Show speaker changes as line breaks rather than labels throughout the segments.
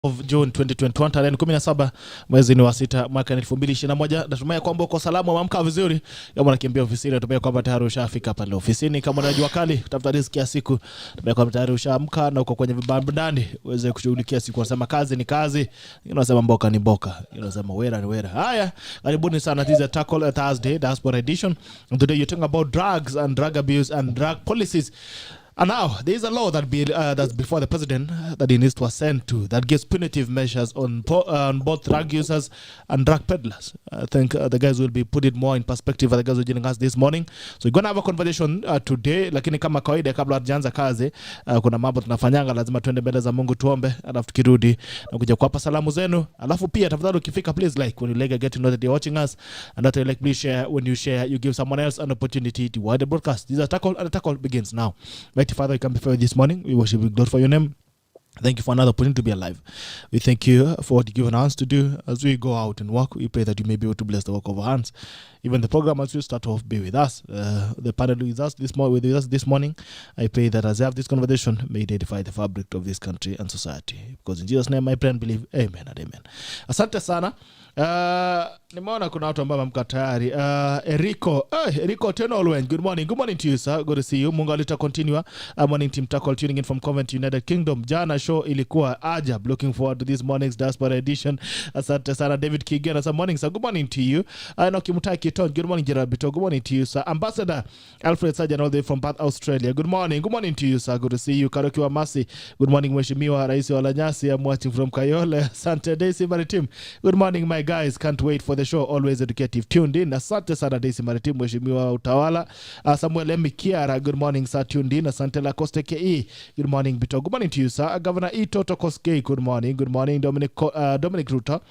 of June 2021 tarehe 17 mwezi ni wa 6 mwaka 2021. Natumai kwamba uko salama, umeamka vizuri. Kama unakimbia ofisini, natumai kwamba tayari ushafika pale ofisini. Kama unajua kali kutafuta riziki ya siku, natumai kwamba tayari ushaamka na uko kwenye vibandani uweze kushughulikia siku. Unasema kazi ni kazi, unasema mboka ni mboka, unasema wera ni wera. Haya, karibuni sana. This is a Tackle Thursday Diaspora edition. And today you're talking about drugs and drug abuse and drug policies. And now, there is a law that's before the president that he needs to assent to that gives punitive measures on both drug users and drug peddlers. I think the guys will be put it more in perspective. The guys are joining us this morning. So we're going to have a conversation today. Lakini kama kawaida kabla hatujaanza kazi, kuna mambo tunafanyanga, lazima tuende mbele za Mungu tuombe, alafu tukirudi na kuja kuwapa salamu zenu. Alafu pia tafadhali ukifika, please like when you like, get to know that you're watching us, and that you like, please share. When you share, you give someone else an opportunity to watch the broadcast. This is a Tackle, and the Tackle begins now. Mighty Father, we come before you this morning. We worship you, glorify your name. Thank you for another opportunity to be alive. We thank you for what you've given us to do as we go out and work. We pray that you may be able to bless the work of our hands. Even the program as we start off, be with us. The panel with us this morning. I pray that as I have this conversation, may it edify the fabric of this country and society. Because in Jesus' name I pray and believe. Amen and amen. Asante sana. Nimeona kuna watu ambao wamka tayari. Eriko Tenolwen, good morning to you, sir. Good to see you. Mungu alita continue. Morning team Tackle tuning in from Covent United Kingdom. Jana show ilikuwa ajab. Looking forward to this morning's Diaspora edition. Asante sana. David Kigena, sir. Morning, sir. Good morning to you. Kimutai Kiton, good morning Gerald Bito. Good morning to you, sir. Ambassador Alfred Sajan all the way from Perth, Australia. Good morning to you, sir. Good to see you. Karoki wa Masi, good morning Mheshimiwa Raisi wa Lanyasi. I'm watching from Kayole. Asante Daisy Maritim, good morning my guys, can't wait for the show, always educative, tuned in. Asante sana Daisy Maritim. Mheshimiwa Utawala Samuel M. Kiara, good morning sir, tuned in. Asante La Coste KE, good morning Bito. Good morning to you, sir. Governor Toto Koskei, good morning Dominic Ruto,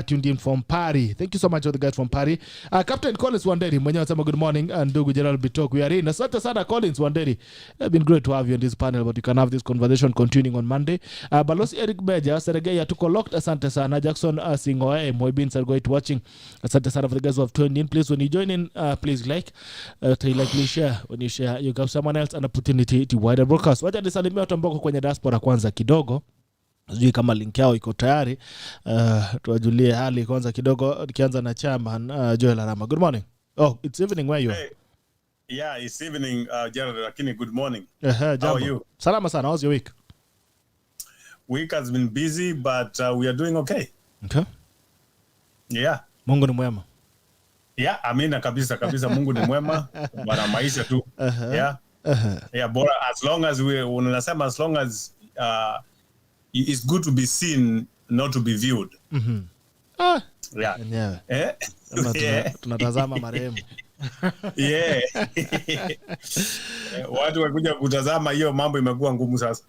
tuned in from Paris. Thank you so much all the guys from Paris. Captain Collins Wanderi mwenyewe anasema good morning, and ndugu Gerald Bitok, we are in. Asante sana Collins Wanderi. It's been great to have you on this panel, but you can have this conversation continuing on Monday. Balosi Eric Beja Seregea tuko locked. Asante sana Jackson Singoe Moibin Sargoit watching. Asante sana for the guys who have tuned in. Please, when you join in, please like, please share. When you share, you give someone else an opportunity to wider broadcast. Wacha nisalimie watu ambao kwenye diaspora kwanza kidogo. Sijui kama link yao iko tayari. Tuwajulie hali kwanza kidogo, tukianza na chairman Joel Arama. Good morning. Oh, it's evening where you are.
Hey. Yeah, it's evening, Gerald Lakini. Good morning.
How
are you?
Salama sana. How's your week?
Week has been busy, but we are doing okay.
Okay.
Yeah.
Mungu ni mwema.
Yeah, amina kabisa Mungu ni mwema. Bana maisha tu. Yeah. Yeah, bora as long as unasema as long as it's good to be seen, not to be viewed. Yeah.
Yeah. Tunatazama marehemu.
Yeah. Watu wakuja kutazama hiyo mambo imekuwa ngumu sasa.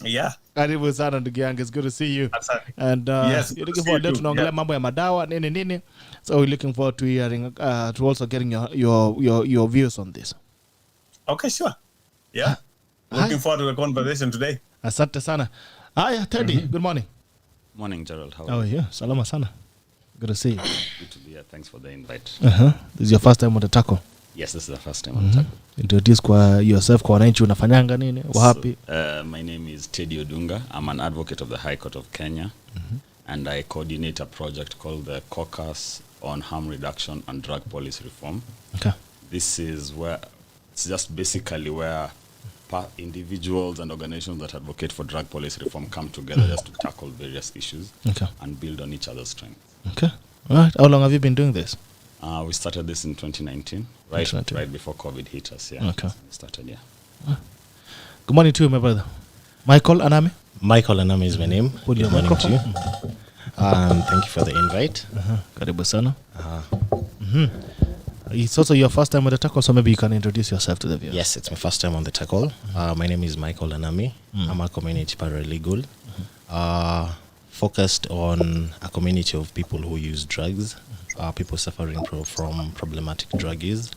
Yeah.
Karibu sana ndugu yangu. It's good to see you. And
yes,
you're looking forward to tunaongelea mambo ya madawa nini. So we're looking forward to hearing to also getting your views on this.
Okay, sure. Yeah. Looking forward to the conversation today.
Asante sana. Hiya, Teddy. Good morning.
Morning, Gerald. How
are you? Salama sana. Good to see you.
Good to be here. Thanks for the invite.
This is your first time on the Tackle?
Yes, this is the first time on the Tackle.
Introduce kwa yourself kwa wananchi, unafanyanga nini? Wapi?
My name is Teddy Odunga. I'm an advocate of the High Court of Kenya. And I coordinate a project called the Caucus on Harm Reduction and Drug Policy Reform.
Okay.
This is where it's just basically where individuals and organizations that advocate for drug policy reform come together just to tackle various issues and build on each other's strengths.
Okay. All right. How long have you been doing this?
We started this in 2019, right before COVID hit us. Yeah.
Okay.
We started, yeah.
Good morning to you, my brother. Michael Anami?
Michael Anami is my name.
Good morning to you.
Thank you for the invite.
Karibu sana. It's also your first time on the Tackle, so maybe you can introduce yourself to the viewers.
Yes, it's my first time on the Tackle. My name is Michael Anami. I'm a community paralegal, focused on a community of people who use drugs, people suffering from problematic drug use.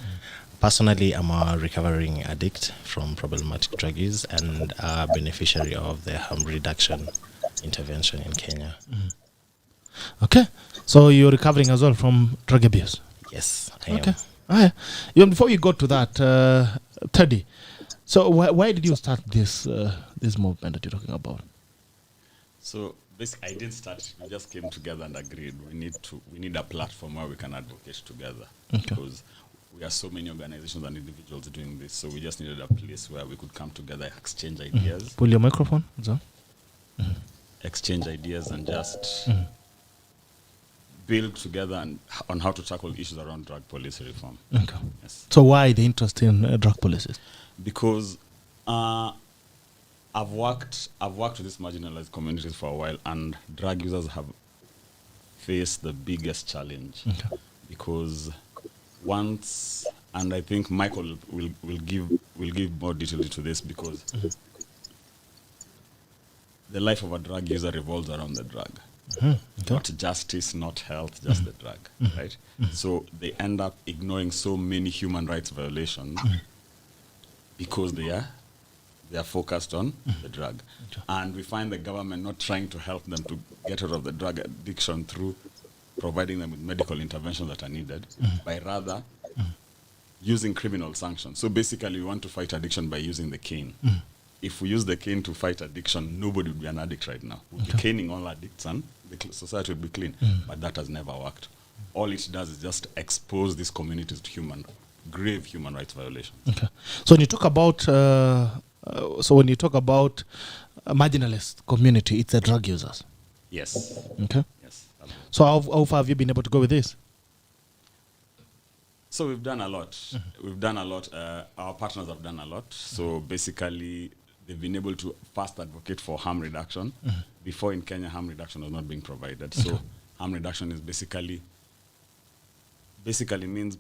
Personally, I'm a recovering addict from problematic drug use and a beneficiary of the harm reduction intervention in Kenya.
Okay, so you're recovering as well from drug abuse?
Yes, I am.
Okay. Even before we go to that, Teddy, so why did you start this movement that you're talking about?
So basically, I didn't start. We just came together and agreed we need a platform where we can advocate together, because we are so many organizations and individuals doing this. So we just needed a place where we could come together, exchange ideas,
Pull your microphone. So.
exchange ideas, and just build together on how to tackle issues around drug policy reform.
Okay.
Yes.
So why the interest in drug policies?
Because I've worked with these marginalized communities for a while, and drug users have faced the biggest challenge. Because once, and I think Michael will give more detail to this, because the life of a drug user revolves around the drug. Not justice, not health, just the drug, right? So they end up ignoring so many human rights violations because they are focused on the drug. And we find the government not trying to help them to get out of the drug addiction through providing them with medical interventions that are needed, by rather using criminal sanctions. So basically, we want to fight addiction by using the cane. If we use the cane to fight addiction, nobody would be an addict right now. We'd be caning all addicts and the society would be clean. But that has never worked. All it does is just expose these communities to grave human rights violations.
Okay. So when you talk about a marginalized community, it's the drug users.
Yes.
Okay.
Yes.
So how far have you been able to go with this?
So we've done a lot. We've done a lot. Our partners have done a lot. So basically, they've been able to fast advocate for harm reduction. Before in Kenya, harm reduction was not being provided. So harm reduction is basically means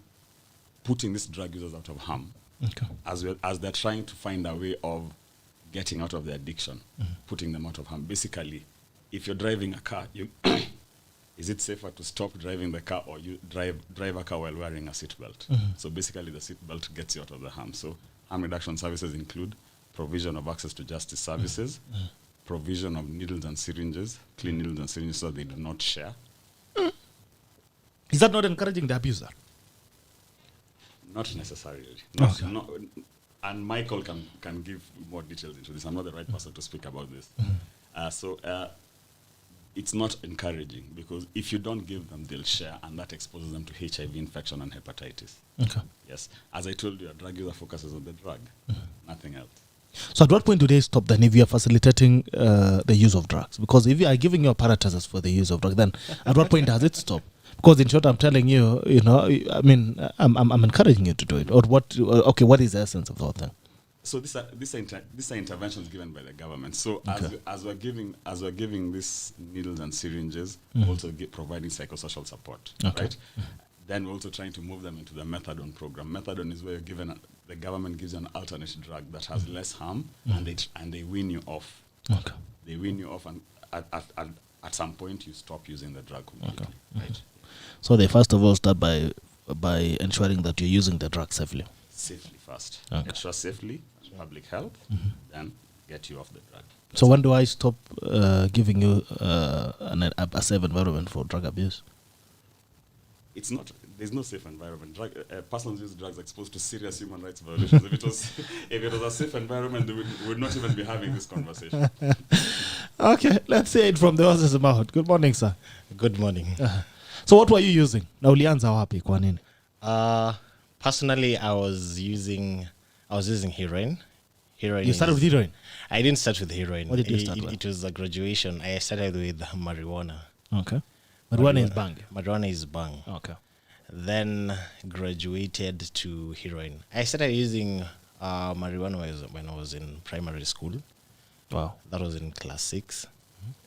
putting these drug users out of harm. As they're trying to find a way of getting out of their addiction, putting them out of harm. Basically, if you're driving a car, is it safer to stop driving the car, or you drive a car while wearing a seatbelt? So basically, the seatbelt gets you out of the harm. So harm reduction services include provision of access to justice services, provision of needles and syringes, clean needles and syringes so they do not share.
Is that not encouraging the abuser?
Not necessarily. And Michael can give more details into this. I'm not the right person to speak about this. It's not encouraging, because if you don't give them, they'll share, and that exposes them to HIV infection and hepatitis. Yes. As I told you, a drug user focuses on the drug, nothing else.
So at what point do they stop then if you are facilitating the use of drugs? Because if you are giving you apparatuses for the use of drugs, then at what point does it stop? Because in short, I'm telling you, I mean, I'm encouraging you to do it. Or what? Okay, what is the essence of the whole thing?
So these are interventions given by the government. So as we're giving these needles and syringes, also providing psychosocial support, right? Then we're also trying to move them into the methadone program. Methadone is where the government gives you an alternate drug that has less harm, and they wean you off. They wean you off, and at some point you stop using the drug completely. Right?
So they first of all start by ensuring that you're using the drug safely.
Safely first. Extra safely, public health, then get you off the drug.
So when do I stop giving you a safe environment for drug abuse?
It's not. There's no safe environment. Persons use drugs exposed to serious human rights violations. If it was a safe environment, we would not even be having this conversation.
Okay, let's say it from the horse's mouth. Good morning, sir.
Good morning.
So what were you using? Na ulianza wapi kwa nini?
Personally, I was using heroin.
You started with heroin?
I didn't start with heroin.
What did you start with?
It was a graduation. I started with marijuana.
Okay. Marijuana is bang.
Marijuana is bang.
Okay.
Then graduated to heroin. I started using marijuana when I was in primary school.
Wow.
That was in class 6.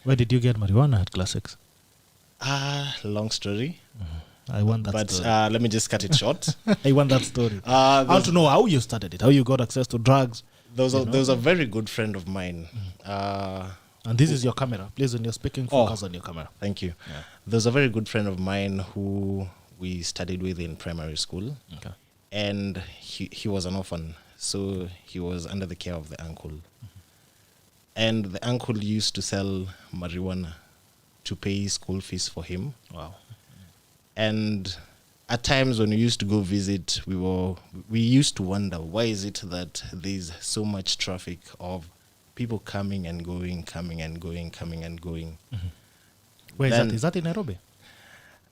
Where did you get marijuana at class 6?
Long story.
I want that story.
But let me just cut it short.
I want that story. I want to know how you started it, how you got access to drugs.
There was a very good friend of mine.
And this is your camera. Please, when you're speaking, focus on your camera.
Thank you. Yeah. There's a very good friend of mine who we studied with in primary school.
Okay.
And he was an orphan, so he was under the care of the uncle. And the uncle used to sell marijuana to pay school fees for him.
Wow.
And at times when we used to go visit, we used to wonder, why is it that there's so much traffic of people coming and going.
Where is
Then-
that? Is that in Nairobi?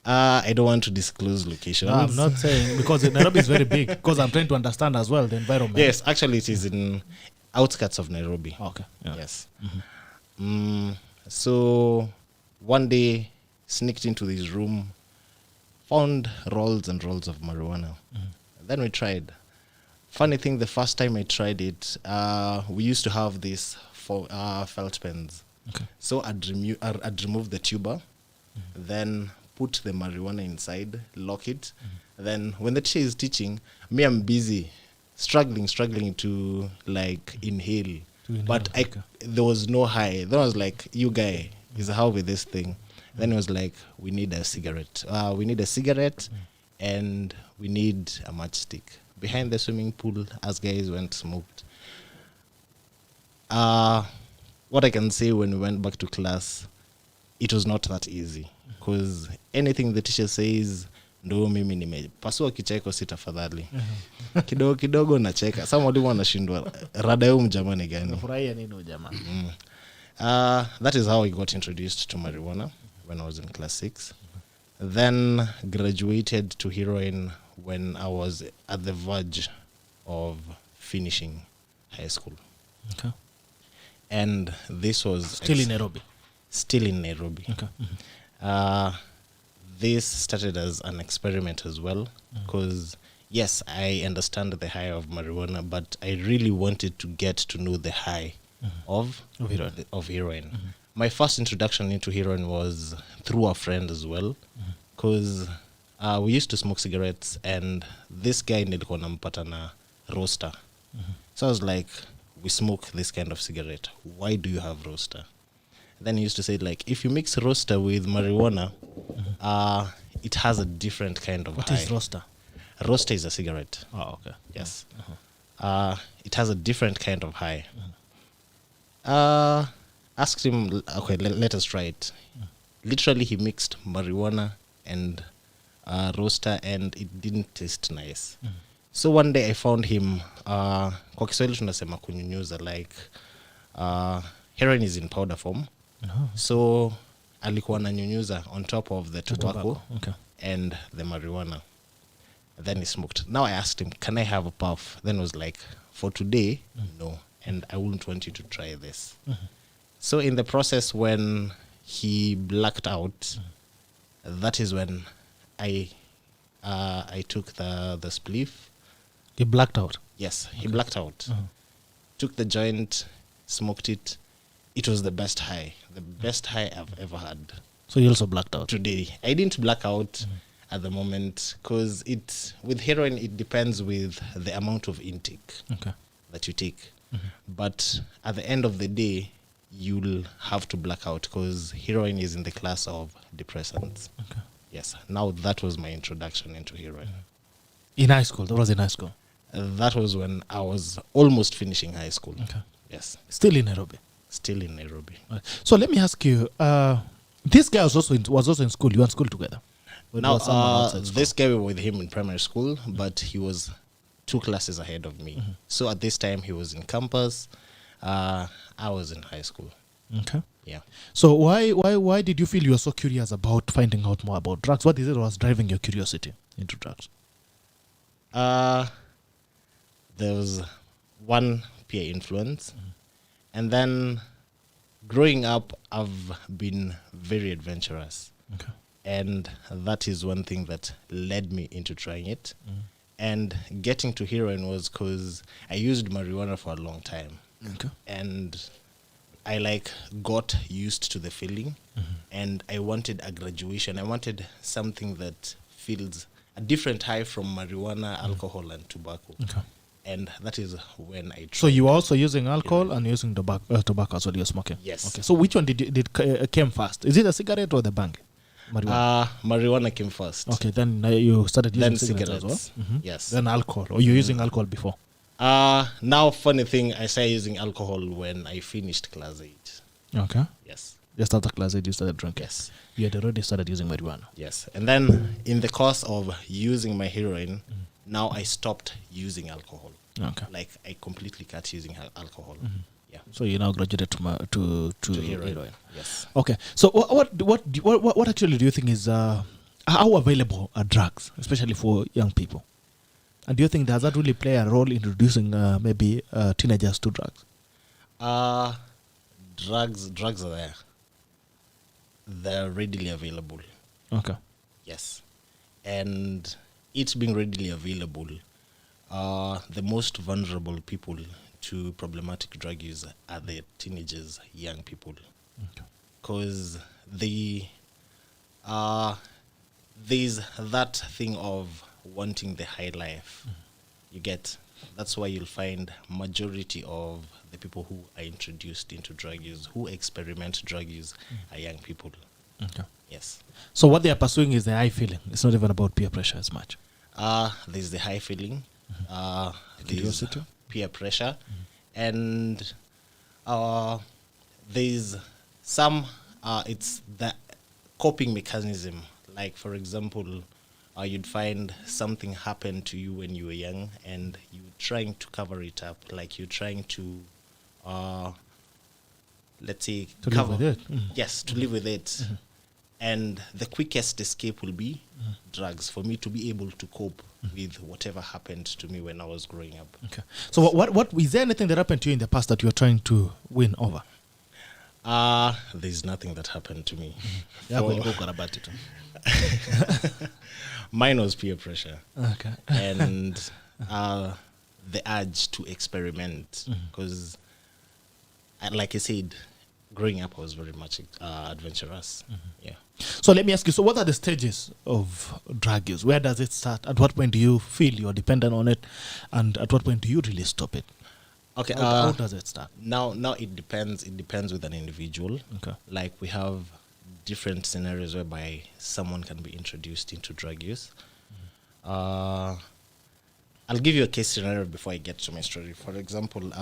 I don't want to disclose locations.
No, I'm not saying, because Nairobi is very big, because I'm trying to understand as well the environment.
Yes, actually, it is in outskirts of Nairobi.
Okay. Yeah.
Yes. So one day, sneaked into this room, found rolls and rolls of marijuana. Then we tried. Funny thing, the first time I tried it, we used to have these felt pens.
Okay.
So I'd remove the tuber, then put the marijuana inside, lock it. Then when the teacher is teaching, me, I'm busy, struggling to like inhale. But there was no high. Then I was like, you guy, is how with this thing. Then it was like, we need a cigarette. And we need a matchstick. Behind the swimming pool, as guys went smoked. What I can say, when we went back to class, it was not that easy. Because anything the teacher says, ndo mimi nimepasua kicheko sitafadhali. Kidogo kidogo nacheka. Some walimu wanashindwa rada yao mjamani gani.
Nafurahia nini jamaa?
That is how I got introduced to marijuana when I was in class 6. Then graduated to heroin when I was at the verge of finishing high school.
Okay.
And this was
Still in Nairobi.
Still in Nairobi.
Okay.
This started as an experiment as well, because yes, I understand the high of marijuana, but I really wanted to get to know the high of heroin. My first introduction into heroin was through a friend as well, because we used to smoke cigarettes, and this guy nilikuwa nampata na roaster. So I was like, we smoke this kind of cigarette. Why do you have roaster? Then he used to say, like, if you mix roaster with marijuana, it has a different kind of high.
What is roaster?
Roaster is a cigarette.
Oh, okay.
Yes. It has a different kind of high. Asked him, okay, let us try it. Literally, he mixed marijuana and roaster, and it didn't taste nice. So one day I found him, kwa Kiswahili tunasema kunyunyuza, like, heroin is in powder form. So alikuwa ananyunyuza on top of the tobacco.
Okay.
And the marijuana. Then he smoked. Now I asked him, can I have a puff? Then I was like, for today, no. And I wouldn't want you to try this. So in the process, when he blacked out, that is when I took the spliff.
He blacked out?
Yes, he blacked out. Took the joint, smoked it. It was the best high I've ever had.
So you also blacked out?
Today. I didn't black out at the moment, because with heroin, it depends with the amount of intake that you take. But at the end of the day, you'll have to black out, because heroin is in the class of depressants.
Okay.
Yes. Now that was my introduction into heroin.
In high school? That was in high school?
That was when I was almost finishing high school.
Okay.
Yes.
Still in Nairobi?
Still in Nairobi.
Right. So let me ask you, this guy was also in school. You were in school together?
Now, this guy, we were with him in primary school, but he was 2 classes ahead of me. So at this time, he was in campus. I was in high school.
Okay.
Yeah.
So why did you feel you were so curious about finding out more about drugs? What is it that was driving your curiosity into drugs?
There was one peer influence. And then growing up, I've been very adventurous.
Okay.
And that is one thing that led me into trying it. And getting to heroin was because I used marijuana for a long time.
Okay.
And I got used to the feeling. And I wanted a graduation. I wanted something that feels a different high from marijuana, alcohol, and tobacco.
Okay.
And that is when I tried.
So you were also using alcohol and using tobacco as well, you're smoking?
Yes.
Okay. So which one came first? Is it a cigarette or the bang?
Marijuana came first.
Okay, then you started using
Then
cigarettes as well?
Yes.
Then alcohol. Or you using alcohol before?
Now, funny thing, I started using alcohol when I finished class 8.
Okay.
Yes.
Just after class 8, you started drinking?
Yes.
You had already started using marijuana?
Yes. And then in the course of using my heroin, now I stopped using alcohol.
Okay.
Like, I completely cut using alcohol. Yeah.
So you now graduated to
Heroin. Yes.
Okay. So what actually do you think is how available are drugs, especially for young people? And do you think does that really play a role in reducing maybe teenagers to drugs?
Drugs are there. They're readily available.
Okay.
Yes. And it being readily available, the most vulnerable people to problematic drug use are the teenagers, young people. Because there's that thing of wanting the high life. You get, that's why you'll find majority of the people who are introduced into drug use, who experiment drug use, are young people.
Okay.
Yes.
So what they are pursuing is the high feeling. It's not even about peer pressure as much.
There's the high feeling, there's
Curiosity.
peer pressure, and there's some, it's the coping mechanism. Like, for example, you'd find something happened to you when you were young, and you're trying to cover it up. Like, you're trying to, let's say,
To live with it.
Yes, to live with it. And the quickest escape will be drugs, for me to be able to cope with whatever happened to me when I was growing up.
Okay. So what is there anything that happened to you in the past that you're trying to win over?
There's nothing that happened to me.
Okay.
Mine was peer pressure.
Okay.
And the urge to experiment. Because, like I said, growing up I was very much adventurous. Yeah.
So let me ask you, so what are the stages of drug use? Where does it start? At what point do you feel you're dependent on it? And at what point do you really stop it?
Okay.
How does it start?
Now it depends. It depends with an individual.
Okay.
Like, we have different scenarios whereby someone can be introduced into drug use. I'll give you a case scenario before I get to my story. For example,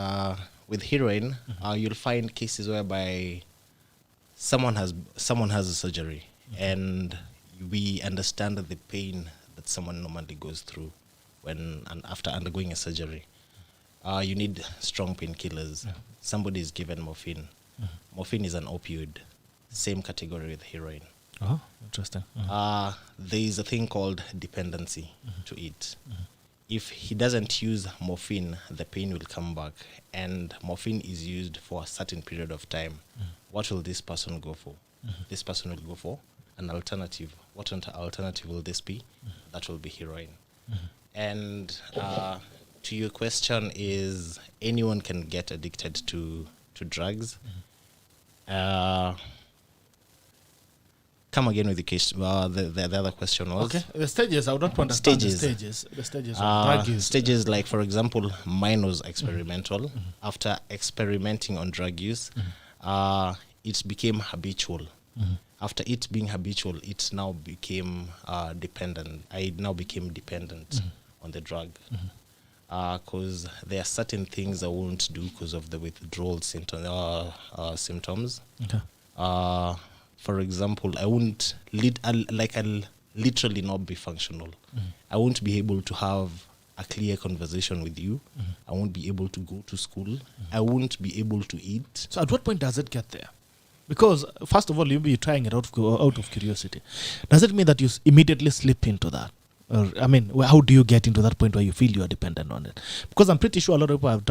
with heroin, you'll find cases whereby someone has a surgery, and we understand the pain that someone normally goes through when and after undergoing a surgery. You need strong painkillers. Somebody is given morphine. Morphine is an opioid, same category with heroin.
Oh, interesting.
There is a thing called dependency to it. If he doesn't use morphine, the pain will come back, and morphine is used for a certain period of time. What will this person go for? This person will go for an alternative. What alternative will this be? That will be heroin. And to your question is, anyone can get addicted to drugs. Come again with the case. The other question was
Okay. The stages, I would not understand
Stages.
the stages of drug use.
stages. Like, for example, mine was experimental. After experimenting on drug use, it became habitual. After it being habitual, it now became dependent. I now became dependent on the drug. Because there are certain things I won't do because of the withdrawal symptoms.
Okay.
For example, I'll literally not be functional. I won't be able to have a clear conversation with you. I won't be able to go to school. I won't be able to eat.
So at what point does it get there? Because first of all, you'll be trying it out of curiosity. Does it mean that you immediately slip into that? Or, I mean, how do you get into that point where you feel you are dependent on it? Because I'm pretty sure a lot of people have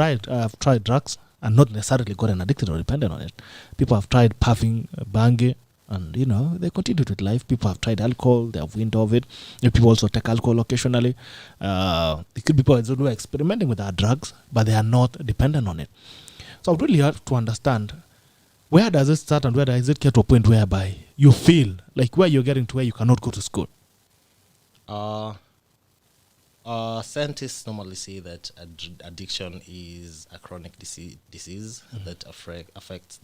tried drugs and not necessarily gotten addicted or dependent on it. People have tried puffing, banging, and they continued with life. People have tried alcohol, they have weaned off it. People also take alcohol occasionally. There could be people who are experimenting with our drugs, but they are not dependent on it. So I would really have to understand, where does it start and where does it get to a point whereby you feel like where you're getting to where you cannot go to school?
Scientists normally say that addiction is a chronic disease that affects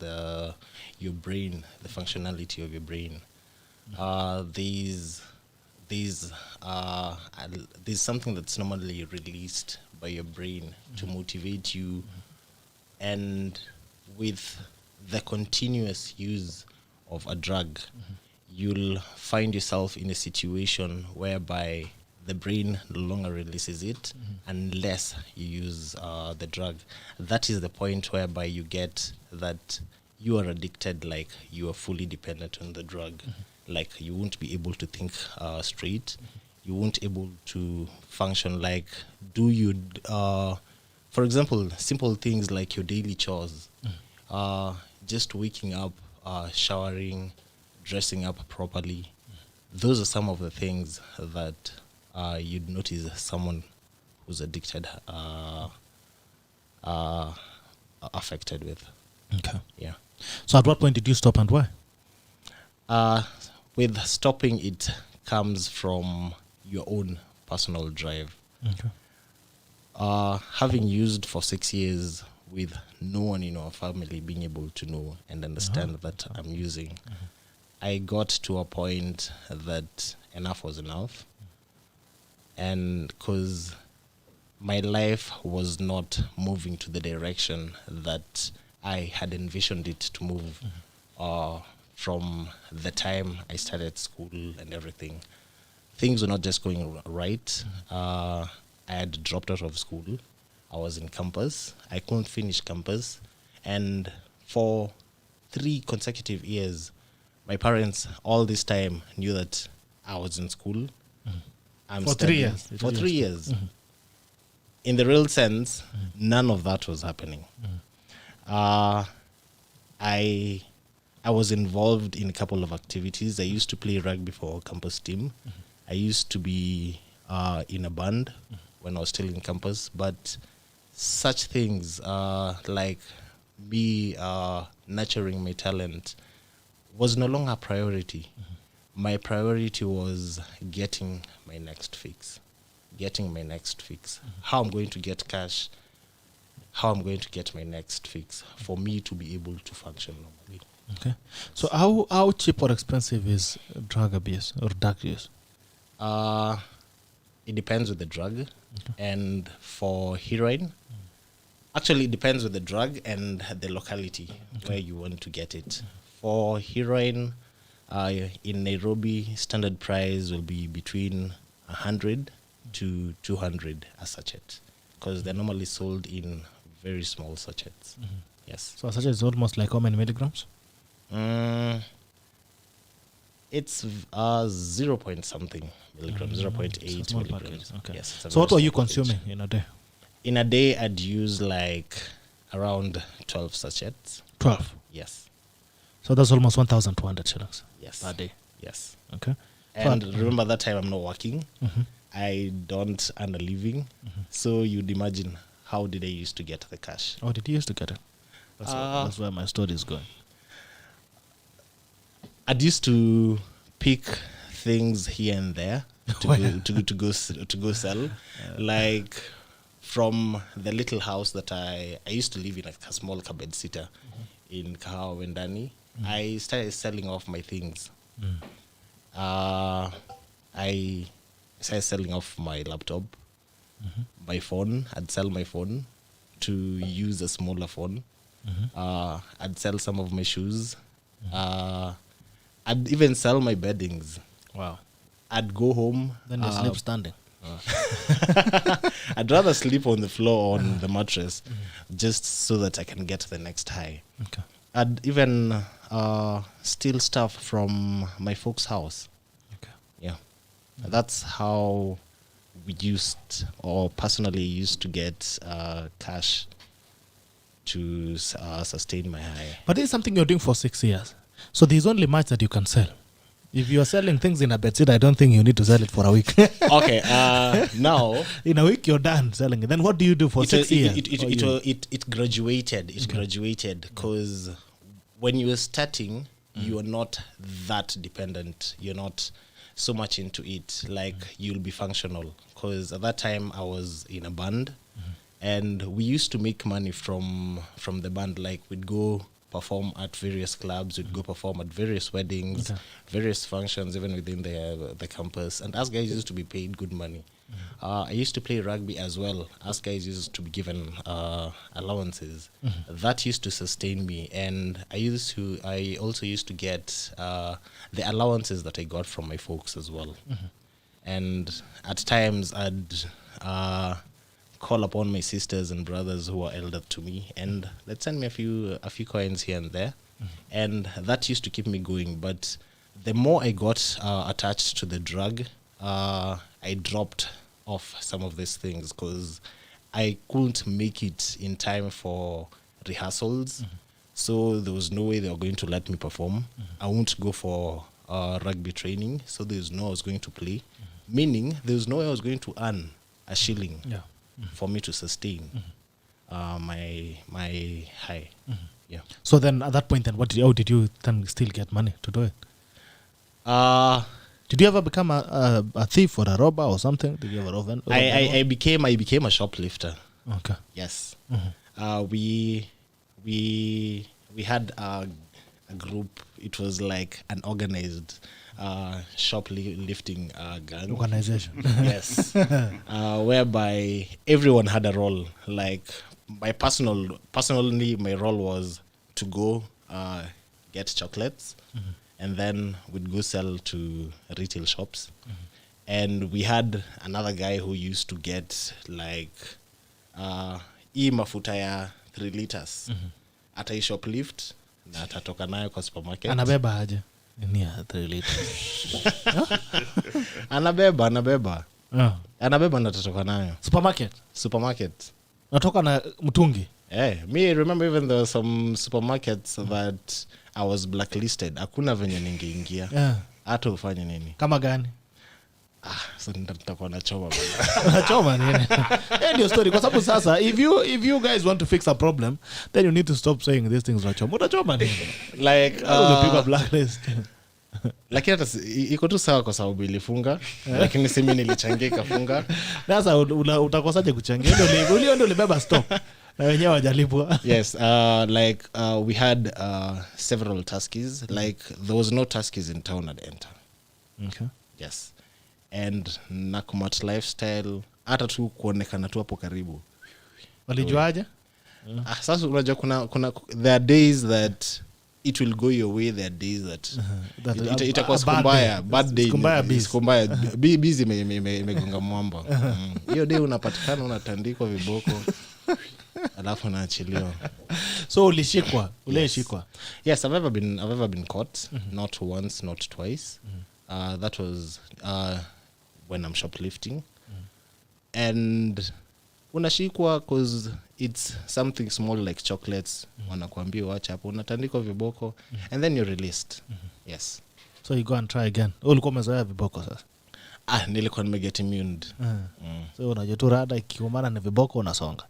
your brain, the functionality of your brain. There's something that's normally released by your brain to motivate you, and with the continuous use of a drug, you'll find yourself in a situation whereby the brain no longer releases it unless you use the drug. That is the point whereby you get that you are addicted, like you are fully dependent on the drug. Like you won't be able to think straight. You won't able to function like for example, simple things like your daily chores, just waking up, showering, dressing up properly. Those are some of the things that you'd notice someone who's addicted affected with.
Okay.
Yeah.
So at what point did you stop and why?
With stopping, it comes from your own personal drive.
Okay.
Having used for 6 years with no one in our family being able to know and understand that I'm using, I got to a point that enough was enough. And because my life was not moving to the direction that I had envisioned it to move from the time I started school and everything. Things were not just going right. I had dropped out of school. I was in campus. I couldn't finish campus. And for 3 consecutive years, my parents all this time knew that I was in school. I'm
For 3 years?
For 3 years. In the real sense, none of that was happening. I was involved in a couple of activities. I used to play rugby for our campus team. I used to be in a band when I was still in campus. But such things like me nurturing my talent was no longer a priority. My priority was getting my next fix. How I'm going to get cash, how I'm going to get my next fix for me to be able to function normally.
Okay. So how cheap or expensive is drug abuse or drug use?
It depends with the drug. And for heroin, actually it depends with the drug and the locality where you want to get it. For heroin, in Nairobi, standard price will be between 100 to 200 a sachet, because they're normally sold in very small sachets. Yes.
So a sachet is almost like how many milligrams?
It's 0 point something milligrams, 0.8
small
milligrams.
package, okay.
Yes, it's a
So what
very
were you
small package.
consuming in a day?
In a day, I'd use like around 12 sachets.
12.
Yes.
So that's almost 1,200 shillings
Yes.
per day.
Yes.
Okay.
And remember that time I'm not working. I don't earn a living. So you'd imagine, how did I used to get the cash?
Oh, did you used to get it? That's where my story is going.
I'd used to pick things here and there to go sell. Like from the little house that I used to live in, a small cabin sitter in Kahawa Wendani. I started selling off my things. I started selling off my laptop, my phone. I'd sell my phone to use a smaller phone. I'd sell some of my shoes. I'd even sell my beddings.
Wow.
I'd go home.
Then you sleep standing.
I'd rather sleep on the floor on the mattress just so that I can get the next high.
Okay.
I'd even steal stuff from my folks' house.
Okay.
Yeah. That's how we used, or personally used to get cash to sustain my high.
But this is something you're doing for 6 years. So there's only much that you can sell. If you are selling things in a bedsit, I don't think you need to sell it for a week.
Okay, now...
In a week, you're done selling it. Then what do you do for 6 years?
It graduated. It graduated because when you were starting, you are not that dependent. You're not so much into it. Like, you'll be functional. Because at that time, I was in a band. And we used to make money from the band. Like, we'd go perform at various clubs, we'd go perform at various weddings, various functions, even within the campus. And us guys used to be paid good money. I used to play rugby as well. Us guys used to be given allowances. That used to sustain me. And I also used to get the allowances that I got from my folks as well. and at times I'd call upon my sisters and brothers who are elder to me, and they'd send me a few coins here and there, and that used to keep me going. But the more I got attached to the drug, I dropped off some of these things because I couldn't make it in time for rehearsals. So there was no way they were going to let me perform. I won't go for rugby training, so there's no I was going to play. Meaning there's no way I was going to earn a shilling for me to sustain my high. Yeah.
So then at that point, then how did you then still get money to do it? Did you ever become a thief or a robber or something? Did you ever rob?
I became a shoplifter.
Okay.
Yes. We had a group. It was like an organized shoplifting gang
Organization.
Yes. Whereby everyone had a role. Like personally, my role was to go get chocolates, and then we'd go sell to retail shops. And we had another guy who used to get like mafuta ya 3 liters. Ata shoplift na atatoka nayo kwa supermarket.
Anabeba aje? Ni 3 liters.
Anabeba. Anabeba na atatoka nayo.
Supermarket. Natoka na mtungi.
Me remember even there were some supermarkets that I was blacklisted. Hakuna venye ningeingia. Hata ufanye nini?
Kama gani?
So nitakuwa nachoma.
Nachoma nini? End your story. Kwa sababu sasa if you guys want to fix a problem, then you need to stop saying these things nachoma. Utachoma nini?
Like
people blacklist.
Lakini hata iko tu sawa kwa sababu ilifunga, lakini simi nilichangia ikafunga.
Sasa utakosaje kuchangia? Ndio ulibeba stop. Na wenyewe wajalipwa.
Yes, we had several taskies. Like there was no taskies in town at enter.
Okay.
Yes. And Nakumat lifestyle hata tu kuonekana tu hapo karibu.
Walijuaje?
Sasa unajua kuna there are days that it will go your way, there are days that itakuwa skumbaya, bad day, skumbaya busy imegonga mwamba. Hiyo day unapatikana unatandikwa viboko alafu naachiliwa.
So ulishikwa?
Yes, I've ever been caught. Not once, not twice. That was when I'm shoplifting. And unashikwa because it's something small like chocolates. Wanakuambia wacha hapo, unatandikwa viboko, and then you're released. Yes.
So you go and try again. Ulikuwa umezoea viboko sasa?
Nilikuwa nimeget immune.
So unajua tu rada ikiumana na viboko unasonga.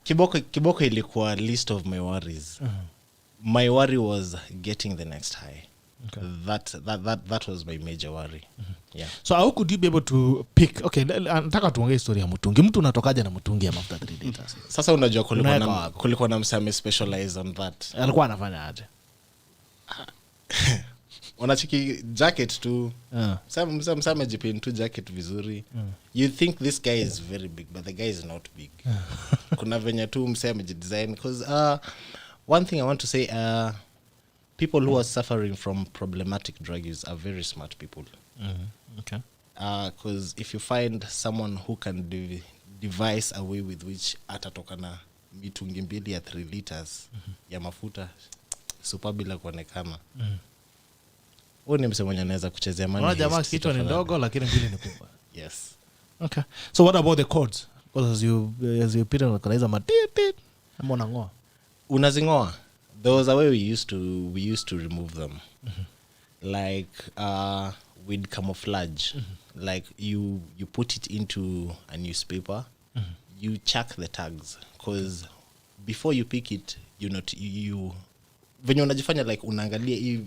Kiboko ilikuwa list of my worries. My worry was getting the next high. Okay. That was my major worry. Yeah.
So how could you be able to pick? Okay, nataka tuongee story ya mtungi. Mtu unatokaje na mtungi ya mafuta 3 liters?
Sasa unajua kulikuwa na msame specialize on that.
Alikuwa anafanya aje?
Unachiki jacket tu. Msame jipin tu jacket vizuri. You think this guy is very big, but the guy is not big. Kuna venye tu msame design because one thing I want to say people who are suffering from problematic drug use are very smart people.
Okay.
Because if you find someone who can devise a way with which atatoka na mitungi mbili ya 3 liters ya mafuta super bila kuonekana. Huyo ni msemo mwenye anaweza kuchezea money.
Unaona jamaa kichwa ni ndogo lakini mbili ni kubwa.
Yes.
Okay. So what about the codes? Because as you put on kanaiza matit ama unangoa.
Unazingoa. There was a way we used to remove them. Like with camouflage. Like you put it into a newspaper. You check the tags because before you pick it you venye unajifanya like unaangalia hii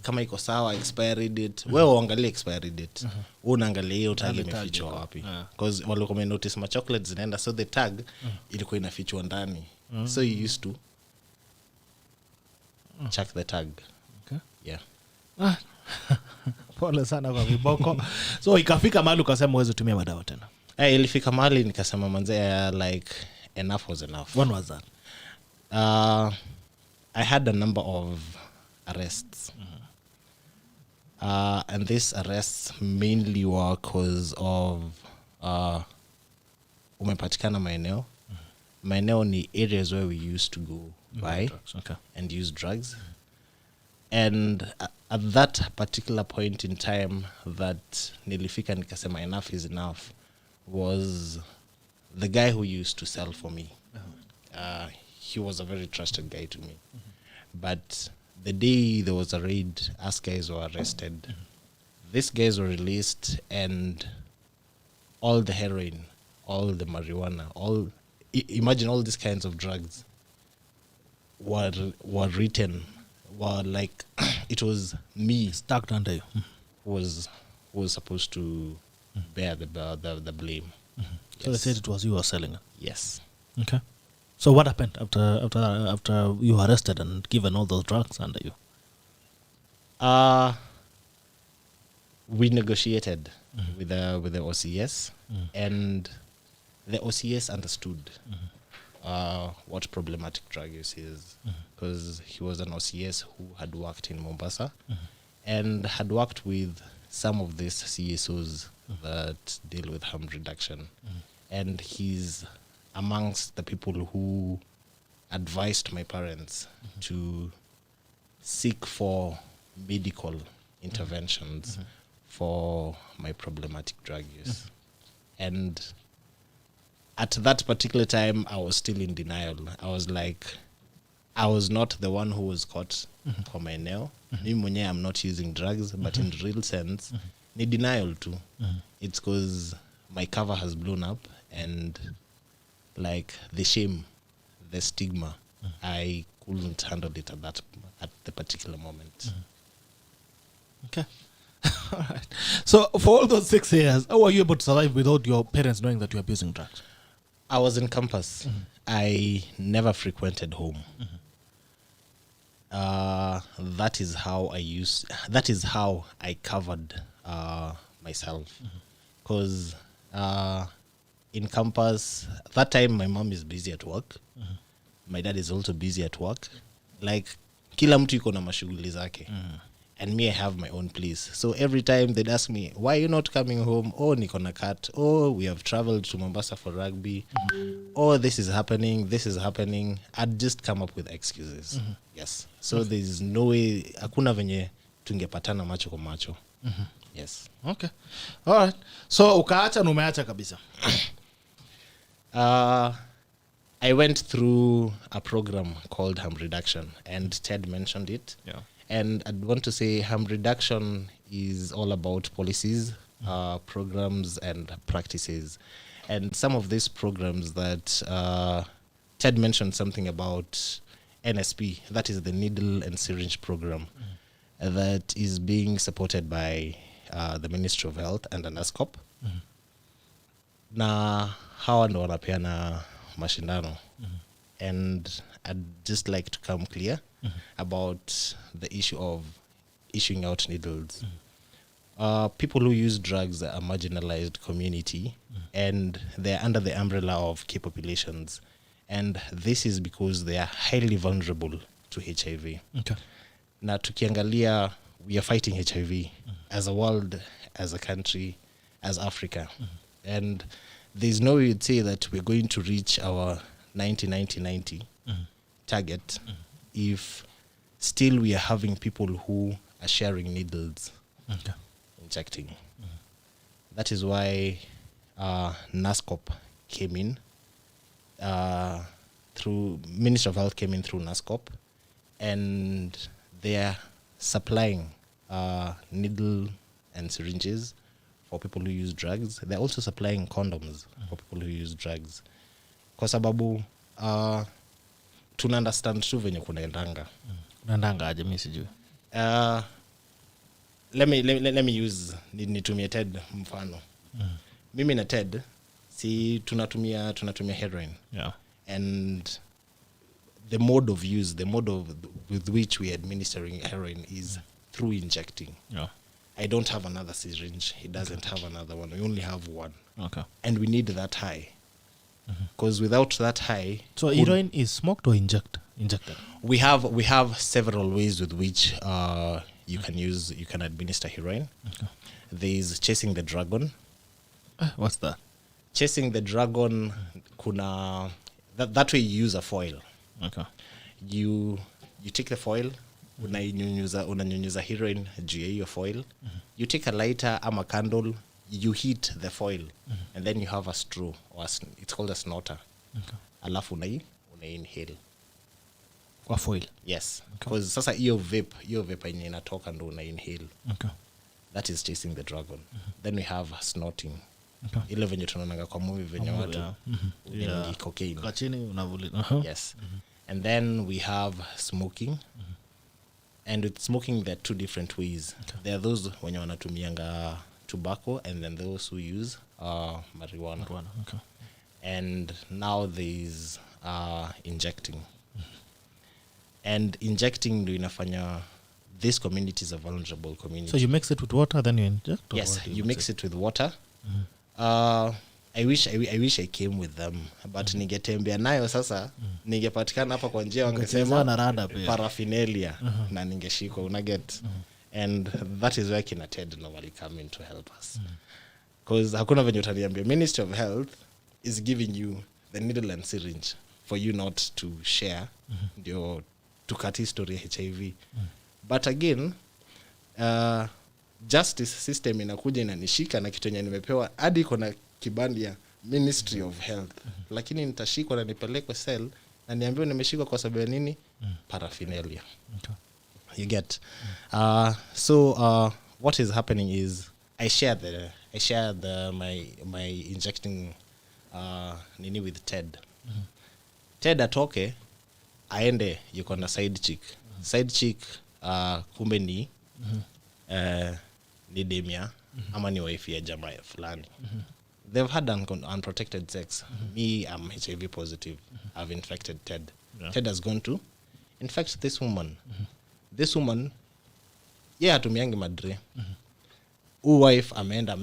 kama iko sawa expiry date. Wewe uangalie expiry date. Unaangalia hiyo tag imefichwa wapi. Because walikuwa notice ma chocolates zinaenda, so the tag ilikuwa inafichwa ndani. So you used to check the tag.
Okay.
Yeah.
Pole sana kwa viboko. So ikafika mahali ukasema uweze tumia madawa tena?
Ilifika mahali nikasema manze like enough was enough.
When was that?
I had a number of arrests. And these arrests mainly were cause of umepatikana maeneo. Maeneo ni areas where we used to go buy and use drugs. And at that particular point in time that nilifika nikasema enough is enough was the guy who used to sell for me. He was a very trusted guy to me. But the day there was a raid, us guys were arrested. These guys were released, and all the heroin, all the marijuana, imagine all these kinds of drugs were written, were like it was me
Stuck under you.
who was supposed to bear the blame.
So they said it was you who were selling it.
Yes.
Okay. So what happened after you were arrested and given all those drugs under you?
We negotiated with the OCS, and the OCS understood what problematic drug use is, because he was an OCS who had worked in Mombasa and had worked with some of these CSOs that deal with harm reduction, and he's amongst the people who advised my parents to seek for medical interventions for my problematic drug use. And at that particular time, I was still in denial. I was like, I was not the one who was caught kwa maeneo. Mimi mwenyewe, I'm not using drugs, but in real sense, ni denial too. It's because my cover has blown up, and like the shame, the stigma, I couldn't handle it at the particular moment.
Okay. All right. So for all those 6 years, how were you able to survive without your parents knowing that you were abusing drugs?
I was in campus. I never frequented home. That is how I covered myself. Because in campus, that time my mom is busy at work. My dad is also busy at work. Like, kila mtu yuko na mashughuli zake. And me, I have my own place. So every time they'd ask me, why are you not coming home? Oh, niko na cat. Oh, we have traveled to Mombasa for rugby. Oh, this is happening. I'd just come up with excuses. Yes. So there's no way, hakuna venye tungepatana macho kwa macho. Yes.
Okay. All right. So ukaacha na umeacha kabisa.
I went through a program called harm reduction, and Ted mentioned it.
Yeah.
And I'd want to say harm reduction is all about policies, programs, and practices. And some of these programs that Ted mentioned something about NSP, that is the needle and syringe program, that is being supported by the Ministry of Health and an NASCOP. Na hawa ndo wanapeana mashindano. And I'd just like to come clear about the issue of issuing out needles. People who use drugs are a marginalized community, and they're under the umbrella of key populations. And this is because they are highly vulnerable to HIV.
Okay.
Na tukiangalia, we are fighting HIV as a world, as a country, as Africa. And there's no way you'd say that we're going to reach our 90-90-90 target if still we are having people who are sharing needles, injecting. That is why NASCOP came in through Ministry of Health came in through NASCOP, and they are supplying needle and syringes for people who use drugs. They're also supplying condoms for people who use drugs. Kwa sababu tuna understand tu venye kunaendanga.
Unaendanga aje, mimi sijui.
Let me use nitumie Ted mfano. Mimi na Ted si tunatumia heroin.
Yeah.
And the mode with which we are administering heroin is through injecting.
Yeah.
I don't have another syringe. He doesn't have another one. We only have one.
Okay.
And we need that high. Because without that high,
so heroin is smoked or injected?
We have several ways with which you can administer heroin. There's chasing the dragon.
What's that?
Chasing the dragon, that way you use a foil.
Okay.
You take the foil, unanyunyuza heroin juu ya hiyo foil. You take a lighter ama candle, you heat the foil, and then you have a straw, or it's called a snorter.
Okay.
Alafu una inhale.
Kwa foil.
Yes, because sasa hiyo vape yenye inatoka ndo una inhale.
Okay.
That is chasing the dragon. Then we have snorting.
Okay.
Ile venye tunaonanga kwa movie venye watu ni cocaine.
Kachini unavuli.
Yes. And then we have smoking. And with smoking there are two different ways. There are those wenye wanatumianga tobacco, and then those who use marijuana.
Okay.
And now there's injecting. And injecting ndo inafanya these communities are vulnerable communities.
So you mix it with water, then you inject?
Yes, you mix it with water. I wish I came with them, but ningetembea nayo sasa, ningepatikana hapa kwa njia wangesema
na rada pia.
Paraphernalia na ningeshikwa, unaget. And that is where kina Ted normally come in to help us. Because hakuna venye utaniambia Ministry of Health is giving you the needle and syringe for you not to share ndio tukati story ya HIV. But again, justice system inakuja inanishika na kitu yenye nimepewa hadi kuna kibandi ya Ministry of Health, lakini nitashikwa na nipelekwe cell na niambiwe nimeshikwa kwa sababu ya nini? Paraphernalia.
Okay.
You get. So what is happening is I share my injecting nini with Ted. Ted atoke aende yuko na side chick kumbe ni ni demia ama ni wife ya jamaa fulani. They've had unprotected sex. Me, I'm HIV positive. I've infected Ted.
Yeah.
Ted has gone to infect this woman. This woman, yeah, hatumiangi madre. Wife ameenda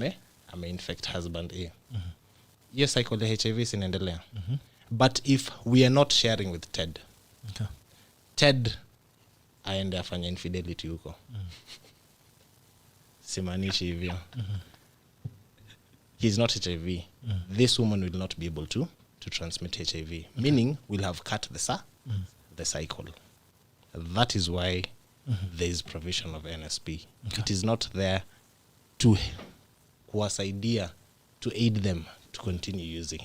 ame-infect husband A. Hiyo cycle ya HIV sinaendelea. But if we are not sharing with Ted,
Okay.
Ted aende afanya infidelity huko. Simanishi hivyo. He's not HIV. This woman will not be able to transmit HIV. Meaning we'll have cut the cycle. That is why there is provision of NSP. Okay. It is not there to kuwasaidia, to aid them to continue using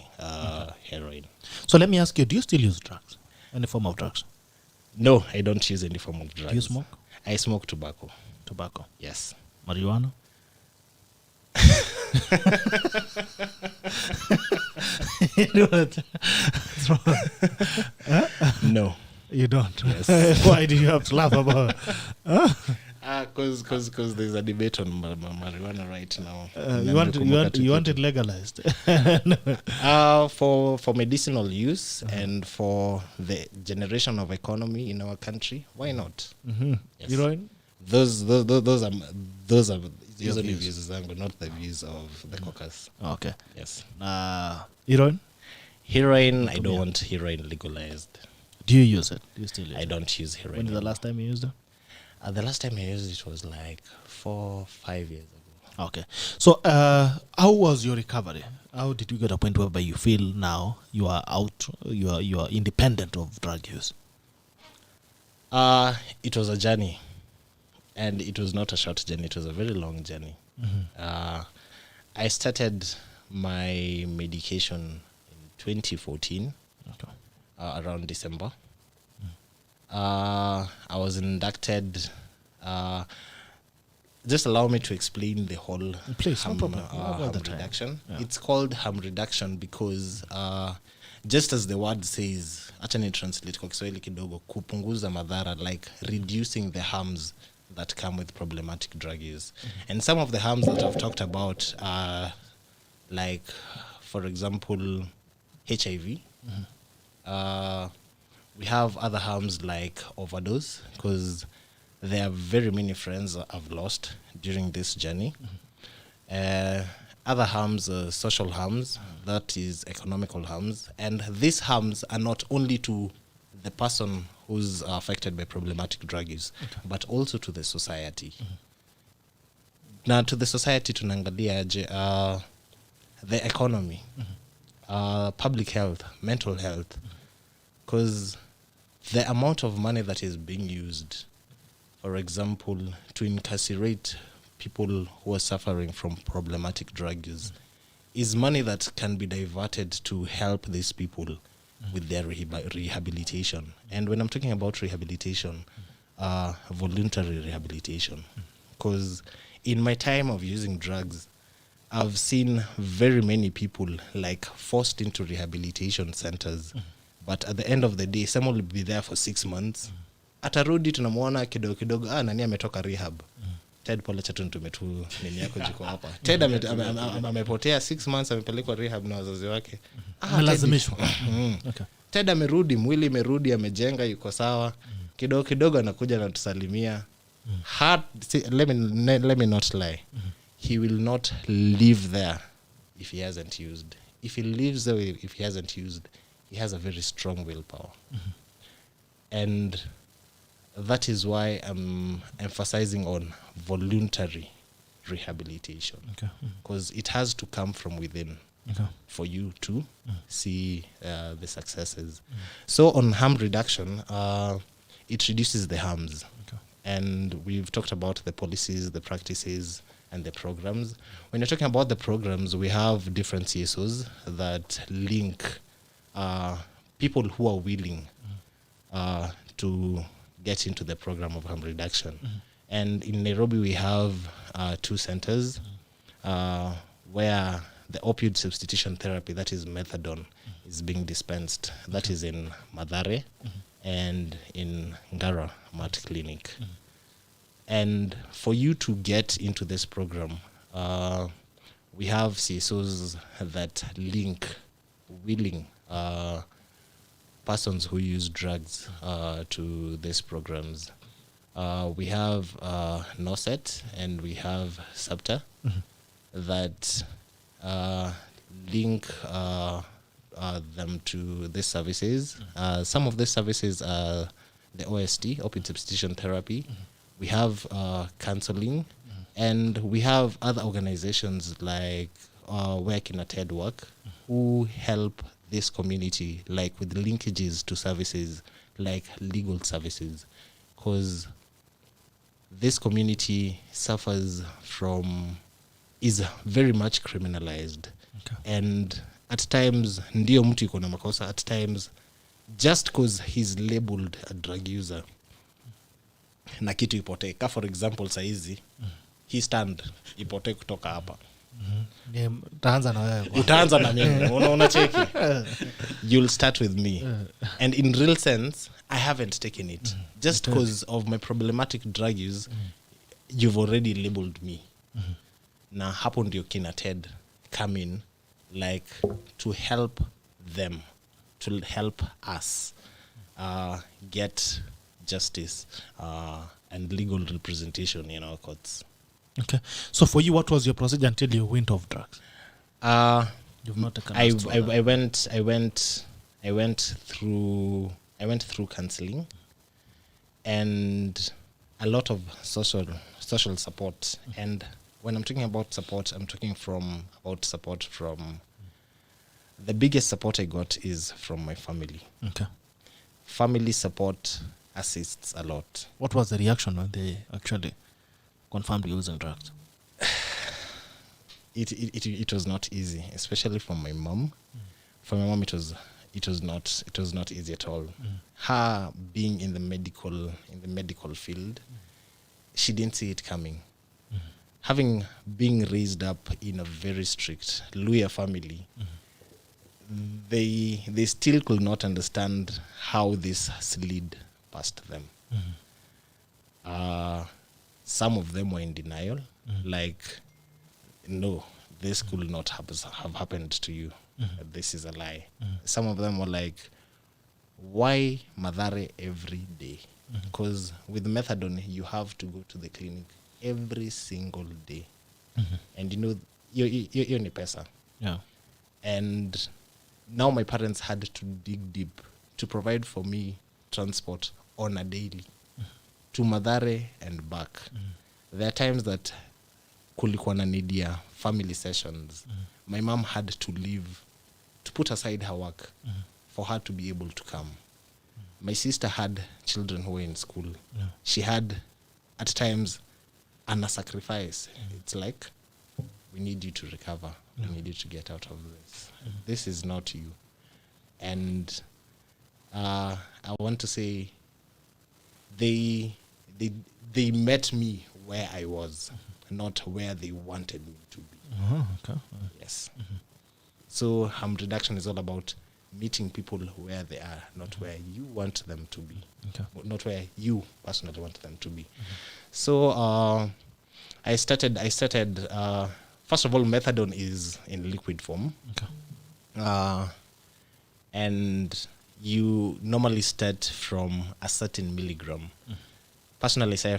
heroin.
So let me ask you, do you still use drugs? Any form of drugs?
No, I don't use any form of drugs.
Do you smoke?
I smoke tobacco.
Tobacco?
Yes.
Marijuana?
No.
You don't?
Yes.
Why do you have to laugh about
Because there's a debate on marijuana right now.
you want it legalized?
For medicinal use and for the generation of economy in our country, why not? Yes.
Heroin?
Those are usually views zangu, not the views of the caucus.
Okay.
Yes.
Heroin?
I don't want heroin legalized.
Do you use it? Do you still use
I don't use heroin.
When is the last time you used it?
The last time I used it was like 4-5 years ago.
Okay. So how was your recovery? How did you get a point whereby you feel now you are out, you are independent of drug use?
It was a journey. And it was not a short journey. It was a very long journey. I started my medication in 2014, around December. I was inducted. Just allow me to explain the whole harm reduction. Yeah. It's called harm reduction because just as the word says, acha ni translate kwa Kiswahili kidogo, kupunguza madhara, like reducing the harms that come with problematic drug use. And some of the harms that I've talked about are like, for example, HIV. We have other harms like overdose, because there are very many friends I've lost during this journey. Other harms are social harms, that is economical harms. And these harms are not only to the person who's affected by problematic drug use, but also to the society. Now, to the society, tunaangalia aje the economy, public health, mental health, because the amount of money that is being used, for example, to incarcerate people who are suffering from problematic drug use, is money that can be diverted to help these people with their rehabilitation. And when I'm talking about rehabilitation, voluntary rehabilitation, because in my time of using drugs, I've seen very many people like forced into rehabilitation centers, but at the end of the day, someone will be there for 6 months. Atarudi tunamwona kidogo kidogo, nani ametoka rehab. Ted pole chatu tumetu nini yako jiko hapa. Ted amepotea 6 months, amepelekwa rehab na wazazi wake.
Amelazimishwa.
Okay. Ted amerudi, mwili imerudi, amejenga, yuko sawa. Kidogo kidogo anakuja na tusalimia. Let me not lie. He will not live there if he hasn't used. If he lives there, if he hasn't used, he has a very strong willpower. And that is why I'm emphasizing on voluntary rehabilitation. Because it has to come from within for you to see the successes. So on harm reduction, it reduces the harms. And we've talked about the policies, the practices, and the programs. When you're talking about the programs, we have different CSOs that link people who are willing to get into the program of harm reduction. And in Nairobi, we have 2 centers where the opioid substitution therapy, that is methadone, is being dispensed. That is in Mathare and in Ngara Mat Clinic. And for you to get into this program, we have CSOs that link willing persons who use drugs to these programs. We have NOSET and we have SAPTA that link them to these services. Some of these services are the OST, opioid substitution therapy. We have counseling, and we have other organizations like where Kina Ted work, who help this community, like with linkages to services like legal services, because this community is very much criminalized. And at times, ndio mtu iko na makosa, at times, just because he's labeled a drug user, na kitu ipotee. For example, saizi, he stand, ipotee kutoka hapa.
Utaanza na wewe.
Utaanza na mimi. Unacheki. You'll start with me. And in real sense, I haven't taken it. Just because of my problematic drug use, you've already labeled me. Na hapo ndio Kina Ted come in, like to help them, to help us get justice and legal representation in our courts.
Okay. So for you, what was your procedure until you went off drugs? You've not taken I went through counseling and a lot of social support. And when I'm talking about support, I'm talking about support from the biggest support I got is from my family. Okay.
Family support assists a lot.
What was the reaction when they actually confirmed you using drugs?
It was not easy, especially for my mom. For my mom, it was not easy at all. Her being in the medical field, she didn't see it coming. Having been raised up in a very strict Luya family, they still could not understand how this slid past them. Some of them were in denial, like, no, this could not have happened to you. This is a lie. Some of them were like, why Mathare every day? Because with methadone, you have to go to the clinic every single day. And you're ni pesa.
Yeah.
And now my parents had to dig deep to provide for me transport on a daily to Mathare and back. There are times that kulikuwa na need ya family sessions. My mom had to leave, to put aside her work for her to be able to come. My sister had children who were in school. She had, at times, a sacrifice. It's like, we need you to recover. We need you to get out of this. This is not you. And I want to say, they met me where I was, not where they wanted me to be.
Okay.
Yes. So harm reduction is all about meeting people where they are, not where you want them to be.
Okay.
Not where you personally want them to be. So I started first of all, methadone is in liquid form.
Okay.
And you normally start from a certain milligram. Personally, say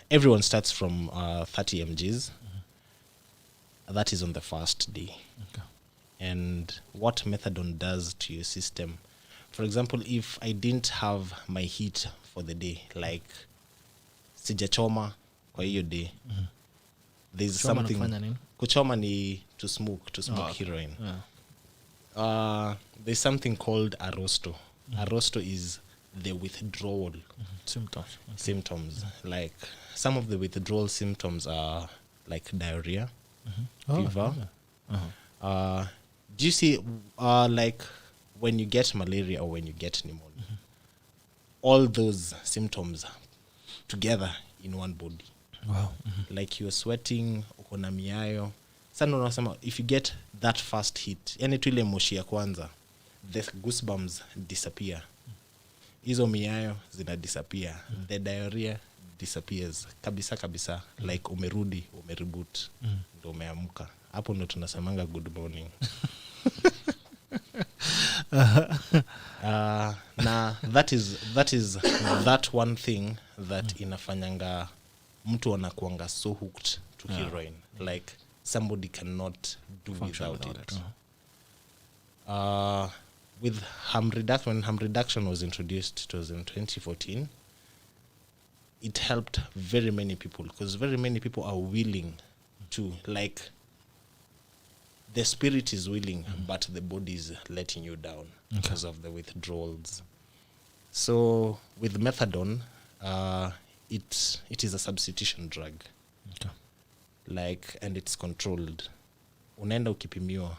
everyone starts from 30 mgs. That is on the first day.
Okay.
And what methadone does to your system, for example, if I didn't have my heat for the day, like sijachoma kwa hiyo day, there's
Kuchoma
something.
nakufanya nini?
Kuchoma ni to smoke
okay.
heroin.
Yeah.
There's something called arrosto. Arrosto is the withdrawal symptoms. Like some of the withdrawal symptoms are like diarrhea, fever. Do you see like when you get malaria or when you get pneumonia, all those symptoms together in one body?
Wow.
Like you're sweating, uko na miayo. Sana unasema if you get that first hit, yani tu ile moshi ya kwanza, the goosebumps disappear. Hizo miayo zina disappear. The diarrhea disappears. Kabisa. Like umereboot. Ndo umeamka. Hapo ndo tunasemanga good morning. Na that is that one thing that inafanyanga mtu anakuanga so hooked to heroin. Like somebody cannot do without it. With harm reduction, when harm reduction was introduced, it was in 2014. It helped very many people because very many people are willing to, like, the spirit is willing, but the body is letting you down because of the withdrawals. So with methadone, it is a substitution drug.
Okay.
Like, and it's controlled. Unaenda ukipimiwa.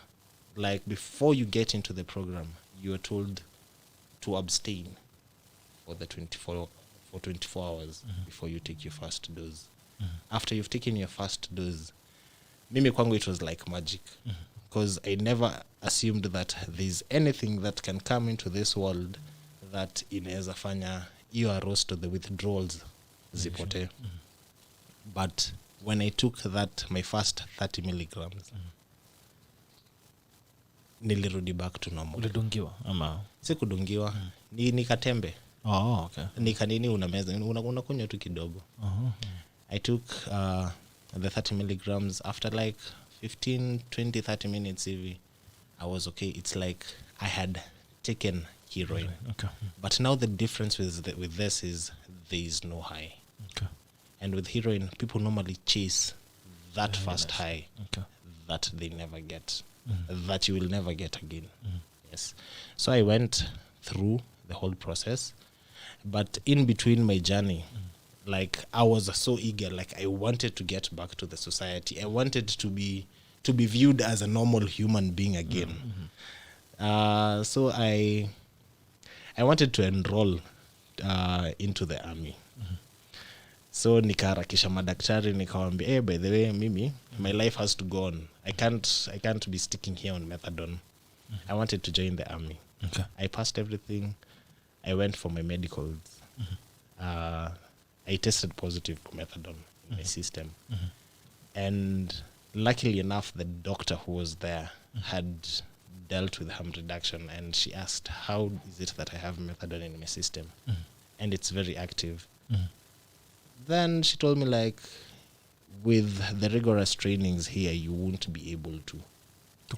Like before you get into the program, you are told to abstain for 24 hours before you take your first dose. After you've taken your first dose, mimi kwangu it was like magic, because I never assumed that there's anything that can come into this world that inaweza fanya hiyo arrost the withdrawals zipote. But when I took my first 30 milligrams, nilirudi back to normal.
Ulidungiwa ama
Sikudungiwa, ni katembe.
okay.
Ni kanini unameza, unakunywa tu kidogo. I took the 30 milligrams. After like 15, 20, 30 minutes hivi, I was okay. It's like I had taken heroin.
Okay.
But now the difference with this is there is no high.
Okay.
And with heroin, people normally chase that first high that they never get, that you will never get again. Yes. So I went through the whole process, but in between my journey, like I was so eager, like I wanted to get back to the society. I wanted to be viewed as a normal human being again. So I wanted to enroll into the army. So nikaharakisha madaktari, nikawambia, by the way, mimi, my life has to go on. I can't be sticking here on methadone. I wanted to join the army.
Okay.
I passed everything. I went for my medicals. I tested positive for methadone in my system. And luckily enough, the doctor who was there had dealt with harm reduction, and she asked, how is it that I have methadone in my system? And it's very active. Then she told me, like, with the rigorous trainings here, you won't be able to.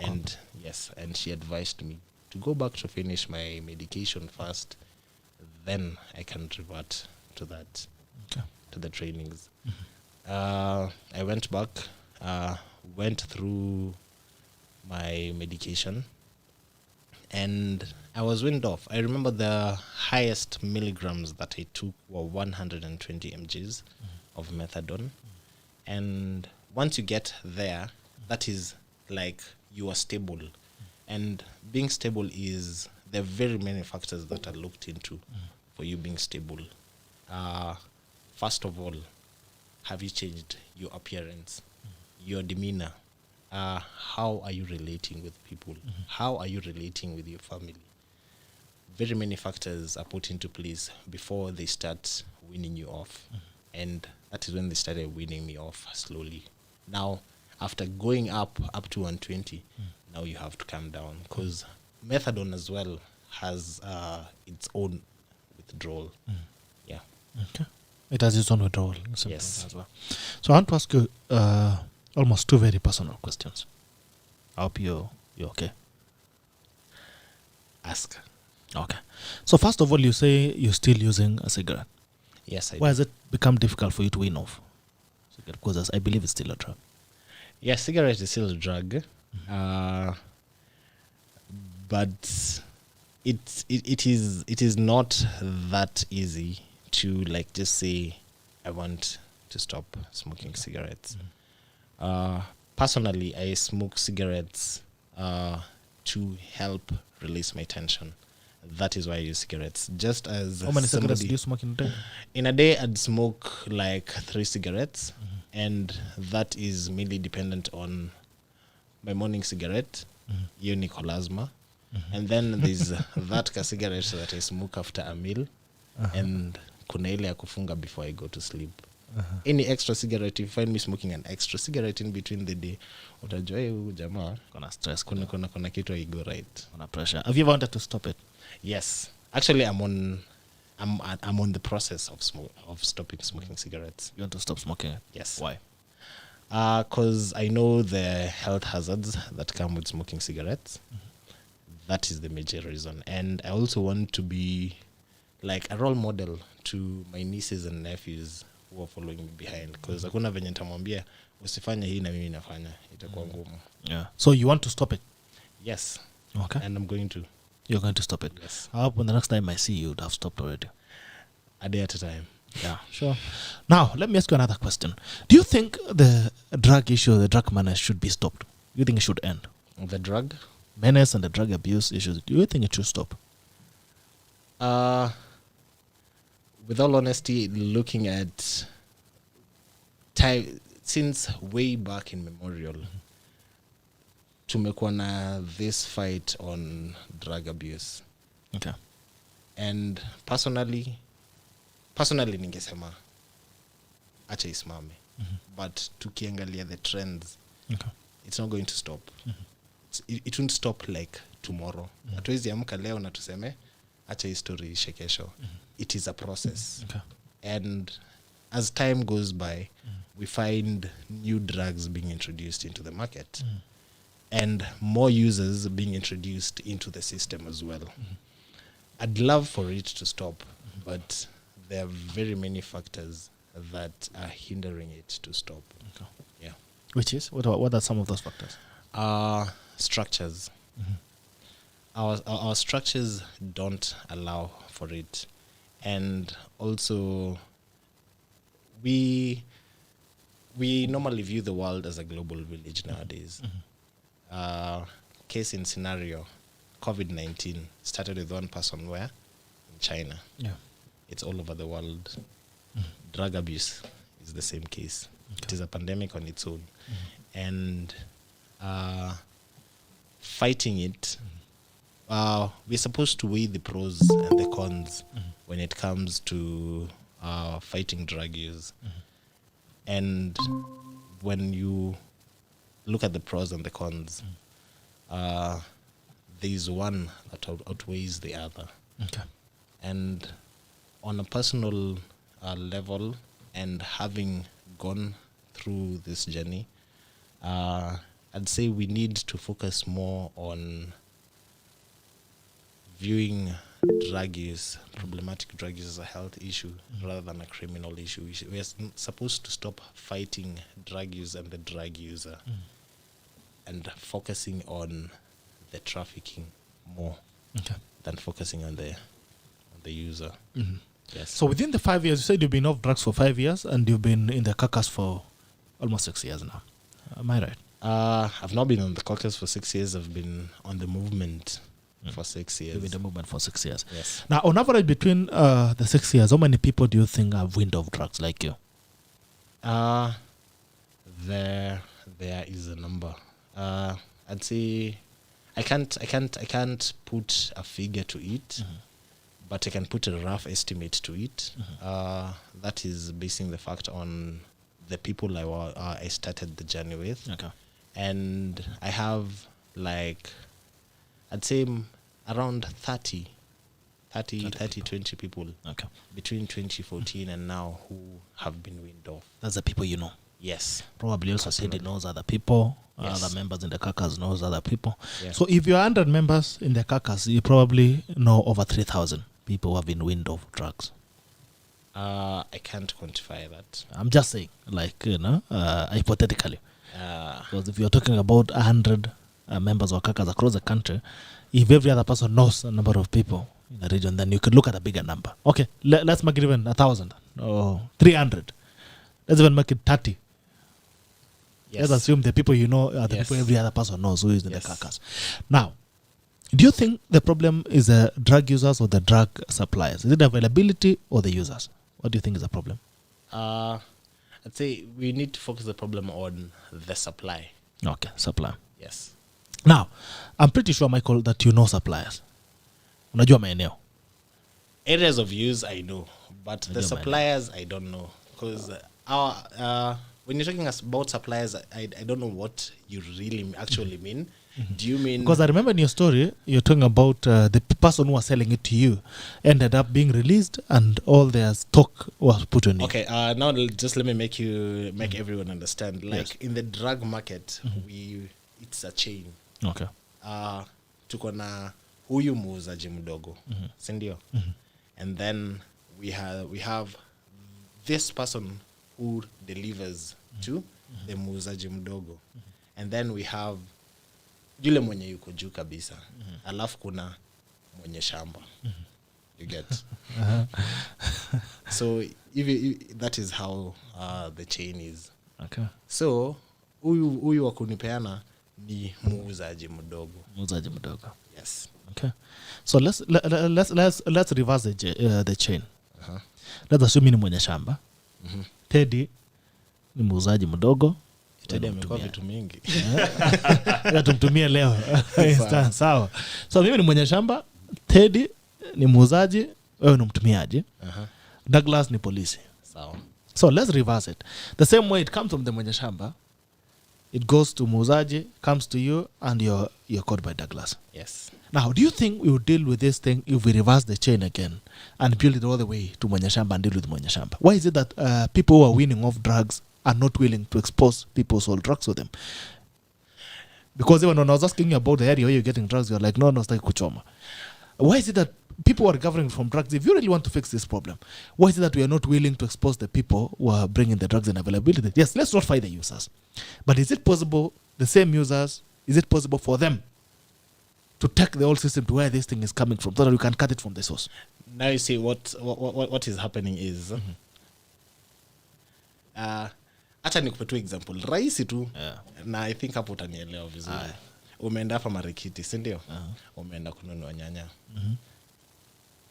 And yes, and she advised me to go back to finish my medication first, then I can revert to that,
Okay.
to the trainings. I went back, went through my medication, and I was weaned off. I remember the highest milligrams that I took were 120 mgs of methadone. And once you get there, that is like you are stable. And being stable is, there are very many factors that are looked into for you being stable. First of all, have you changed your appearance, your demeanor? How are you relating with people? How are you relating with your family? Very many factors are put into place before they start weaning you off. And that is when they started weaning me off slowly. Now, after going up to 120, now you have to calm down, because methadone as well has its own withdrawal. Yeah.
Okay. It has its own withdrawal symptoms
Yes.
as well. So I want to ask you almost two very personal questions. I hope you're okay.
Ask.
Okay. So first of all, you say you're still using a cigarette.
Yes, I
Why
do.
has it become difficult for you to wean off cigarette? Because I believe it's still a drug.
Yeah, cigarette is still a drug, but it is not that easy to like just say I want to stop smoking cigarettes. Personally, I smoke cigarettes to help release my tension. That is why I use cigarettes. Just as
How many cigarettes do
somebody
you smoke in a day?
in a day, I'd smoke like 3 cigarettes, and that is mainly dependent on my morning cigarette, hiyo ni Colasma, and then there's that ka cigarette that I smoke after a meal, and kuna ile ya kufunga before I go to sleep. Any extra cigarette, if you find me smoking an extra cigarette in between the day, utajua huyu jamaa
Kuna stress,
kuna kitu haigo right.
kuna pressure. Have you ever wanted to stop it?
Yes, actually, I'm on the process of stopping smoking cigarettes.
You want to stop smoking it?
Yes.
Why?
Because I know the health hazards that come with smoking cigarettes. That is the major reason. And I also want to be like a role model to my nieces and nephews who are following me behind. Because hakuna venye nitamwambia usifanye hii na mimi nafanya, itakuwa ngumu.
Yeah. So you want to stop it?
Yes.
Okay.
And I'm going to.
You're going to stop it?
Yes.
I hope when the next time I see you, you'd have stopped already.
A day at a time.
Yeah, sure. Now, let me ask you another question. Do you think the drug issue, the drug menace should be stopped? Do you think it should end?
The drug?
Menace and the drug abuse issues, do you think it should stop?
With all honesty, looking at time since way back in Memorial, tumekuwa na this fight on drug abuse.
Okay.
And personally ningesema acha isimame. But tukiangalia the trends,
Okay.
it's not going to stop. It won't stop like tomorrow. Hatuwezi amka leo na tuseme acha hii story ishe kesho. It is a process.
Okay.
And as time goes by, we find new drugs being introduced into the market and more users being introduced into the system as well. I'd love for it to stop, but there are very many factors that are hindering it to stop.
Okay.
Yeah.
Which is? What are some of those factors?
Structures. Our structures don't allow for it. And also, we normally view the world as a global village nowadays. Case in scenario, COVID-19 started with one person where? In China.
Yeah.
It's all over the world. Drug abuse is the same case. It is a pandemic on its own. And fighting it, we're supposed to weigh the pros and the cons when it comes to fighting drug use. And when you look at the pros and the cons, there's one that outweighs the other.
Okay.
And on a personal level, and having gone through this journey, I'd say we need to focus more on viewing drug use, problematic drug use, as a health issue rather than a criminal issue. We are supposed to stop fighting drug use and the drug user and focusing on the trafficking more than focusing on the user. Yes.
So within the 5 years, you said you've been off drugs for 5 years and you've been in the caucus for almost 6 years now. Am I right?
I've not been on the caucus for 6 years. I've been on the movement for 6 years.
You've been in the movement for 6 years.
Yes.
Now, on average, between the 6 years, how many people do you think have wind of drugs like you?
There is a number. I'd say I can't put a figure to it, but I can put a rough estimate to it. That is basing the fact on the people I started the journey with.
Okay.
And I have, like, I'd say around 20 people between 2014 and now who have been weaned off.
That's the people you know.
Yes.
Probably also said it knows other people.
Yes.
Other members in the caucus knows other people.
Yes.
So if you're 100 members in the caucus, you probably know over 3,000 people who have been weaned off drugs.
I can't quantify that.
I'm just saying, like, hypothetically. Because if you're talking about 100 members of caucus across the country, if every other person knows a number of people in the region, then you could look at a bigger number. Okay, let's make it even 1,000 or 300. Let's even make it 30.
Yes.
Let's assume the people you know are the people every other person knows who is in the caucus. Now, do you think the problem is the drug users or the drug suppliers? Is it the availability or the users? What do you think is the problem?
I'd say we need to focus the problem on the supply.
Okay, supply.
Yes.
Now, I'm pretty sure, Michael, that you know suppliers. Unajua maeneo.
Areas of use I know, but the suppliers I don't know. Because when you're talking about suppliers, I don't know what you really actually mean. Do you mean...
Because I remember in your story, you're talking about the person who was selling it to you ended up being released and all their stock was put on you.
Okay, now just let me make everyone understand. Like in the drug market, it's a chain.
Okay.
Tuko na huyu muuzaji mdogo, sindio? And then we have this person who delivers to the muuzaji mdogo. And then we have yule mwenye yuko juu kabisa. Alafu kuna mwenye shamba. You get? So that is how the chain is.
Okay.
So huyu wa kunipeana ni muuzaji mdogo.
Muuzaji mdogo.
Yes.
Okay. So let's reverse the chain. Let's assume ni mwenye shamba. Teddy ni muuzaji mdogo.
Teddy amekuwa vitu mingi.
Tumtumie leo. Sawa. So mimi ni mwenye shamba, Teddy ni muuzaji, wewe ni mtumiaji. Douglas ni polisi.
Sawa.
So let's reverse it. The same way it comes from the mwenye shamba, it goes to muuzaji, comes to you, and you're caught by Douglas.
Yes.
Now, do you think we will deal with this thing if we reverse the chain again and build it all the way to mwenye shamba and deal with mwenye shamba? Why is it that people who are winning off drugs are not willing to expose people who sold drugs to them? Because even when I was asking you about the area where you're getting drugs, you're like, no, it's like kuchoma. Why is it that people who are recovering from drugs, if you really want to fix this problem, why is it that we are not willing to expose the people who are bringing the drugs and availability? Yes, let's not fight the users. But is it possible, the same users, is it possible for them to take the whole system to where this thing is coming from so that we can cut it from the source?
Now you see what is happening is acha nikupe tu example rahisi tu na I think hapo utanielewa vizuri. Umeenda hapa Marikiti, si ndio? Umeenda kununua nyanya.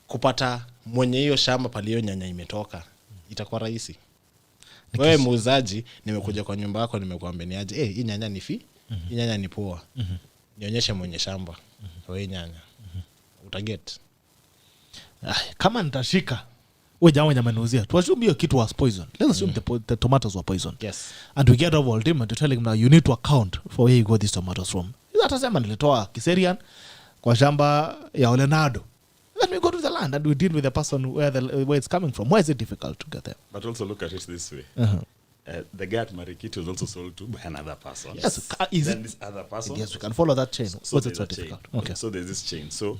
Kupata mwenye hiyo shamba pale hiyo nyanya imetoka itakuwa rahisi. Wewe muuzaji nimekuja kwa nyumba yako nimekuambia ni aje, hii nyanya ni hii nyanya ni poa. Nionyeshe mwenye shamba. Wewe nyanya. Utaget.
Kama nitashika wewe jamaa mwenye amenuzia, tuassume hiyo kitu was poison. Let's assume the tomatoes were poisoned.
Yes.
And we get over ultimate to tell him now you need to account for where you got these tomatoes from. Atasema nilitoa Kiserian kwa shamba ya Olenado. Then we go to the land and we deal with the person where it's coming from. Why is it difficult to get there?
But also look at it this way. The guy at Marikiti was also sold to by another person.
Yes.
Then this other person.
Yes, we can follow that chain.
So
What's it so difficult?
Okay. So there's this chain. So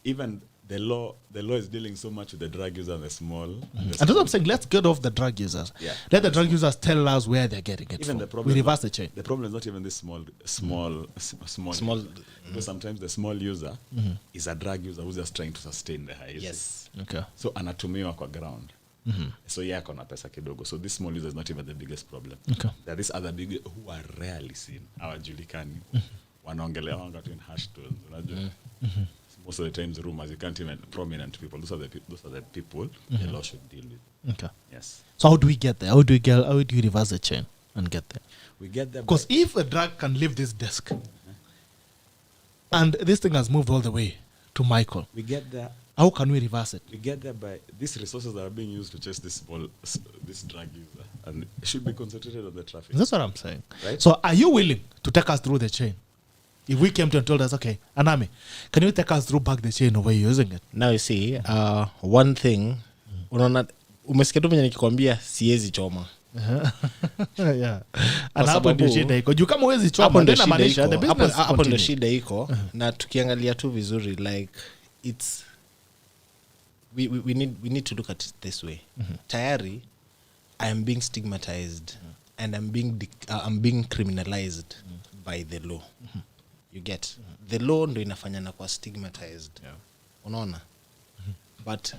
even the law is dealing so much with the drug user and the small.
And that's what I'm saying. Let's get off the drug users.
Yeah.
Let the drug users tell us where they're getting it
Even
from.
the problem,
We reverse the chain.
The problem is not even this small. Because sometimes the small user is a drug user who's just trying to sustain the high.
Yes.
Okay.
So anatumiwa kwa ground. So yeah, kona pesa kidogo. So this small user is not even the biggest problem.
Okay.
There are these other big who are rarely seen. Hawajulikani. Wanaongelea wanga tu in hash tones. Unajua? Most of the times rumors, you can't even prominent people. Those are the people the law should deal with.
Okay.
Yes.
So how do we get there? How do you reverse the chain and get there?
We get there
Because if a drug can leave this desk and this thing has moved all the way to Michael,
we get there.
how can we reverse it?
We get there by these resources that are being used to chase this drug user, and it should be concentrated on the traffic.
That's what I'm saying.
Right.
So are you willing to take us through the chain? If we came to and told us, okay, Anami, can you take us through back the chain of where you're using it?
Now you see, one thing, unaona umesikia tu venye nikikwambia siwezi choma.
Yeah. And hapo ndio shida iko. Juu kama huwezi choma,
Hapo ndio
ndio
shida
inamaanisha the
iko.
business
Hapo ndio
continue.
shida iko. Na tukiangalia tu vizuri, like it's we need to look at it this way. Tayari I am being stigmatized and I'm being criminalized by the law. You get the law ndo inafanya na kwa stigmatized. Unaona? But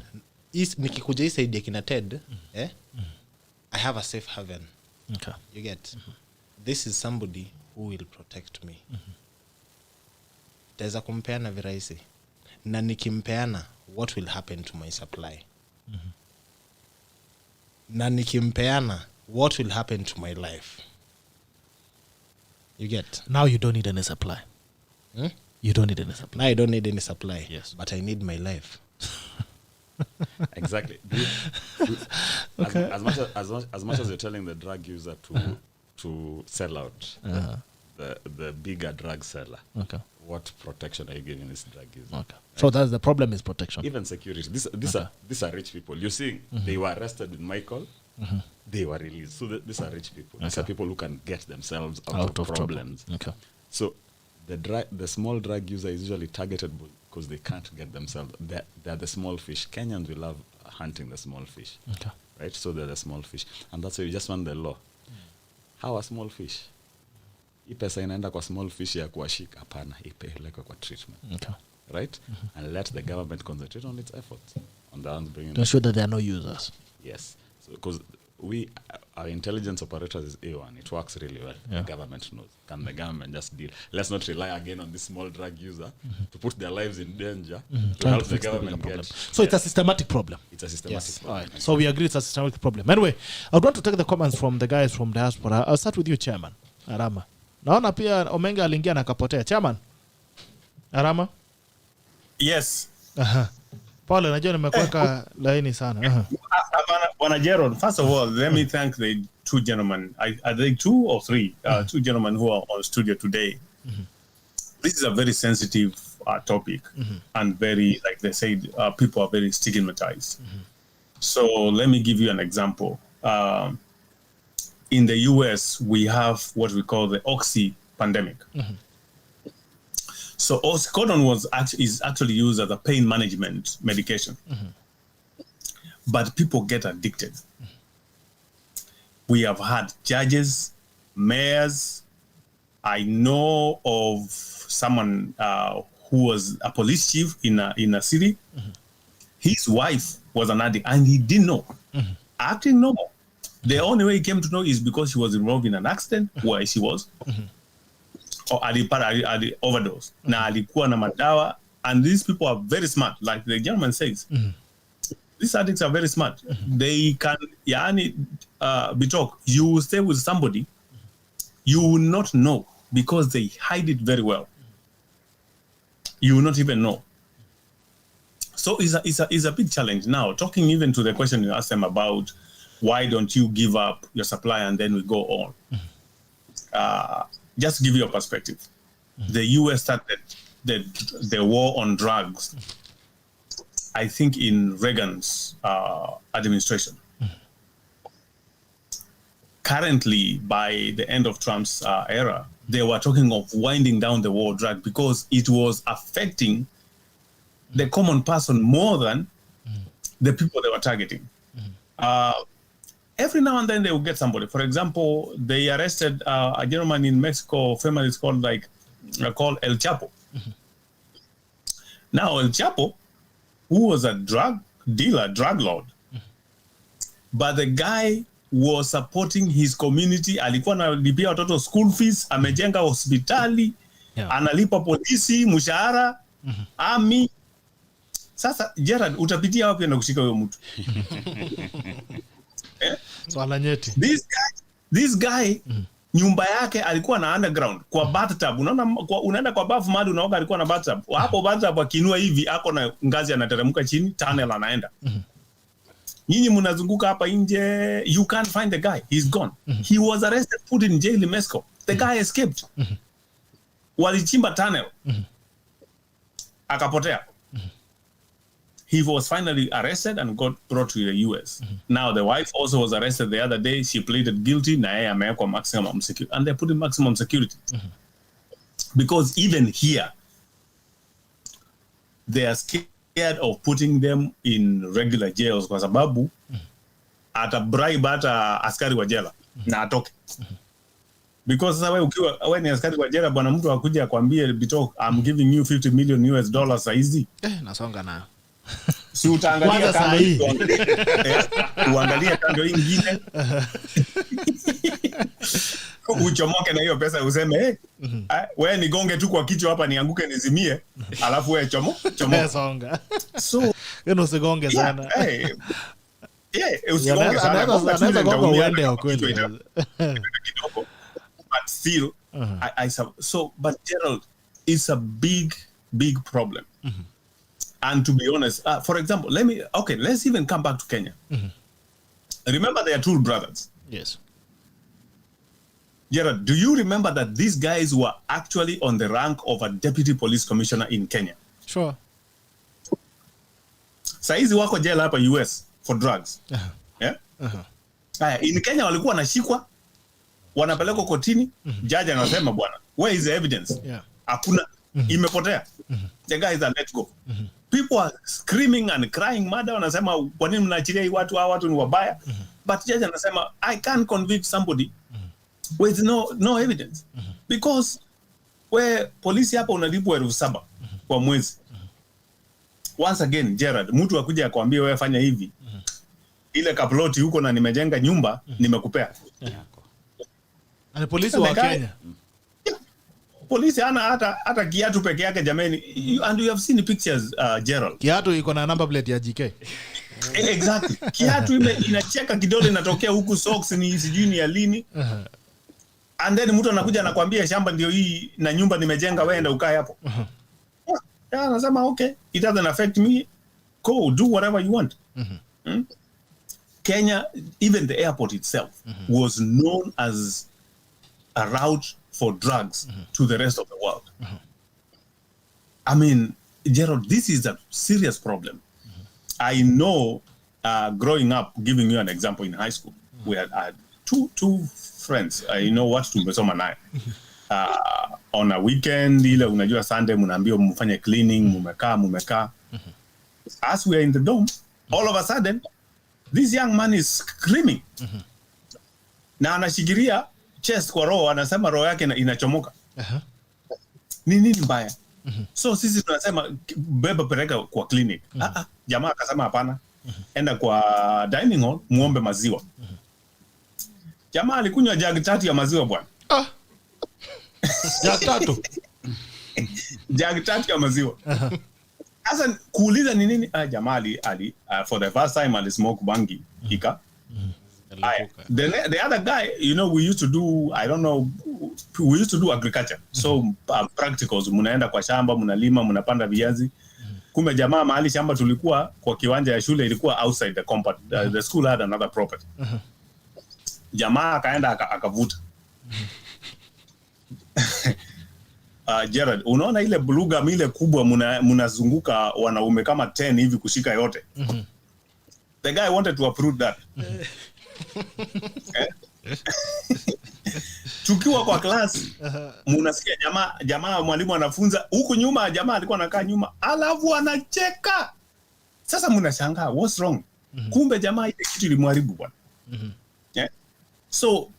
nikikuja hii side ya kina Ted, I have a safe haven.
Okay.
You get this is somebody who will protect me. Taweza kumpeana virahisi. Na nikimpeana, what will happen to my supply? Na nikimpeana, what will happen to my life? You get?
Now you don't need any supply. You don't need any supply.
Now I don't need any supply.
Yes.
But I need my life.
Exactly. As much as you're telling the drug user to sell out, the bigger drug seller,
Okay.
what protection are you giving this drug user?
Okay. So that's the problem is protection.
Even security. These are rich people. You're seeing they were arrested with Michael. They were released. So these are rich people. These are people who can get themselves out of problems.
Trouble. Okay.
So the small drug user is usually targeted because they can't get themselves. They're the small fish. Kenyans will love hunting the small fish.
Okay.
Right? So they're the small fish. And that's why you just want the law. How are small fish? Hii pesa inaenda kwa small fish ya kuwashika. Hapana, ipelekwe kwa treatment.
Okay.
Right? And let the government concentrate on its efforts. On the ones bringing
To ensure that there are no users.
Yes. So because our intelligence operators is A1. It works really well.
Yeah.
The government knows. Can the government just deal? Let's not rely again on this small drug user to put their lives in danger to
Trying
help
to
the
fix the bigger
government
problem.
get.
So it's a systematic problem.
It's a systematic
Yes.
problem.
All right. So we agree it's a systematic problem. Anyway, I would want to take the comments from the guys from diaspora. I'll start with you, Chairman Arama. Naona pia Omenga aliingia na kapotea. Chairman Arama?
Yes.
Pole, najua nimekuweka laini sana.
Bwana Gerald, first of all, let me thank the two gentlemen. Are they two or three? Two gentlemen who are on studio today. This is a very sensitive topic and very, like they said, people are very stigmatized. So let me give you an example. In the US, we have what we call the oxy pandemic. So oxycodone is actually used as a pain management medication. But people get addicted. We have had judges, mayors. I know of someone who was a police chief in a city. His wife was an addict and he didn't know. Acting normal. The only way he came to know is because she was involved in an accident where she was. Or the overdose. Na alikuwa na madawa. And these people are very smart, like the gentleman says. These addicts are very smart. They can, Bitok, you will stay with somebody, you will not know because they hide it very well. You will not even know. So it's a big challenge. Now, talking even to the question you asked them about why don't you give up your supply and then we go on. Just to give you a perspective. The US started the war on drugs, I think, in Reagan's administration. Currently, by the end of Trump's era, they were talking of winding down the war on drugs because it was affecting the common person more than the people they were targeting. Every now and then they will get somebody. For example, they arrested a gentleman in Mexico, family is called El Chapo. Now El Chapo, who was a drug dealer, drug lord, but the guy was supporting his community. Alikuwa analipia watoto school fees, amejenga hospitali, analipa polisi, mshahara, army. Sasa Gerard, utapitia wapi na kushika huyo mtu?
Swala nyeti.
This guy nyumba yake alikuwa na underground kwa bathtub. Unaenda kwa bafu mahali unaoga, alikuwa na bathtub. Hapo bathtub akinua hivi ako na ngazi anateremka chini, tunnel anaenda. Nyinyi mnazunguka hapa nje, you can't find the guy. He's gone. He was arrested, put in jail in Mexico. The guy escaped. Walichimba tunnel. Akapotea. He was finally arrested and got brought to the US. Now the wife also was arrested the other day. She pleaded guilty. Na yeye amewekwa maximum security. And they put in maximum security. Because even here, they are scared of putting them in regular jails kwa sababu atabribe hata askari wa jela na atoke. Because sasa wewe ni askari wa jela, bwana, mtu akuja akwambie Bito, I'm giving you $50 million US saizi.
Nasonga nayo.
Si utaangalia kando hii, uangalie kando hii nyingine. Uchomoke na hiyo pesa useme wewe nigonge tu kwa kichwa hapa nianguke nizimie, alafu wewe chomoka.
Songa.
So
Yeye usigonge sana.
Usigonge sana.
Anaweza gonga uende ukweli.
But still but Gerald, it's a big problem. And to be honest, for example, let's even come back to Kenya. Remember, they are two brothers.
Yes.
Gerard, do you remember that these guys were actually on the rank of a deputy police commissioner in Kenya?
Sure.
Saizi wako jela hapa US for drugs. Yeah? In Kenya walikuwa wanashikwa, wanapelekwa kotini, judge anasema bwana, where is the evidence? Hakuna, imepotea. The guys are let go. People are screaming and crying murder, wanasema kwa nini mnaachilia hii watu, hawa watu ni wabaya? But judge anasema I can't convict somebody with no evidence. Because where polisi hapa unalipwa 7,000 kwa mwezi. Once again, Gerard, mtu akuja akwambia wewe fanya hivi. Ile kaploti huko na nimejenga nyumba, nimekupea.
Ani polisi wa Kenya.
Polisi hana hata kiatu peke yake jameni. And you have seen pictures, Gerald.
Kiatu iko na number plate ya GK.
Exactly. Kiatu inacheka kidole inatokea huku, socks ni sijui ni ya lini. And then mtu anakuja anakuambia shamba ndio hii na nyumba nimejenga, wewe enda ukae hapo. Anasema okay, it doesn't affect me. Go do whatever you want. Kenya, even the airport itself was known as a route for drugs to the rest of the world. I mean, Gerald, this is a serious problem. I know, growing up, giving you an example, in high school, we had two friends. You know what tumesoma naye. On a weekend, ile unajua Sunday mnaambiwa mfanye cleaning, mumekaa. As we are in the dome, all of a sudden, this young man is screaming. Na anashikilia chest kwa roho, anasema roho yake inachomoka. Nini mbaya? So sisi tunasema beba peleka kwa clinic. Jamaa akasema hapana. Enda kwa dining hall muombe maziwa. Jamaa alikunywa jug 3 ya maziwa bwana.
Jug 3.
Jug 3 ya maziwa. Sasa kuuliza ni nini? Jamaa ali for the first time ali smoke bangi. The other guy, you know, we used to do, I don't know, we used to do agriculture. So practicals, munaenda kwa shamba, munalima, munapanda viazi. Kumbe jamaa mahali shamba tulikuwa kwa kiwanja ya shule ilikuwa outside the compound. The school had another property. Jamaa akaenda akavuta. Gerard, unaona ile bluga mile kubwa munazunguka wanaume kama 10 hivi kushika yote. The guy wanted to uproot that. tukiwa kwa class mnasikia jamaa mwalimu anafunza huku nyuma, jamaa alikuwa anakaa nyuma alafu anacheka. Sasa mnashangaa what's wrong? Kumbe jamaa ile kitu ilimharibu bwana. Yeah. So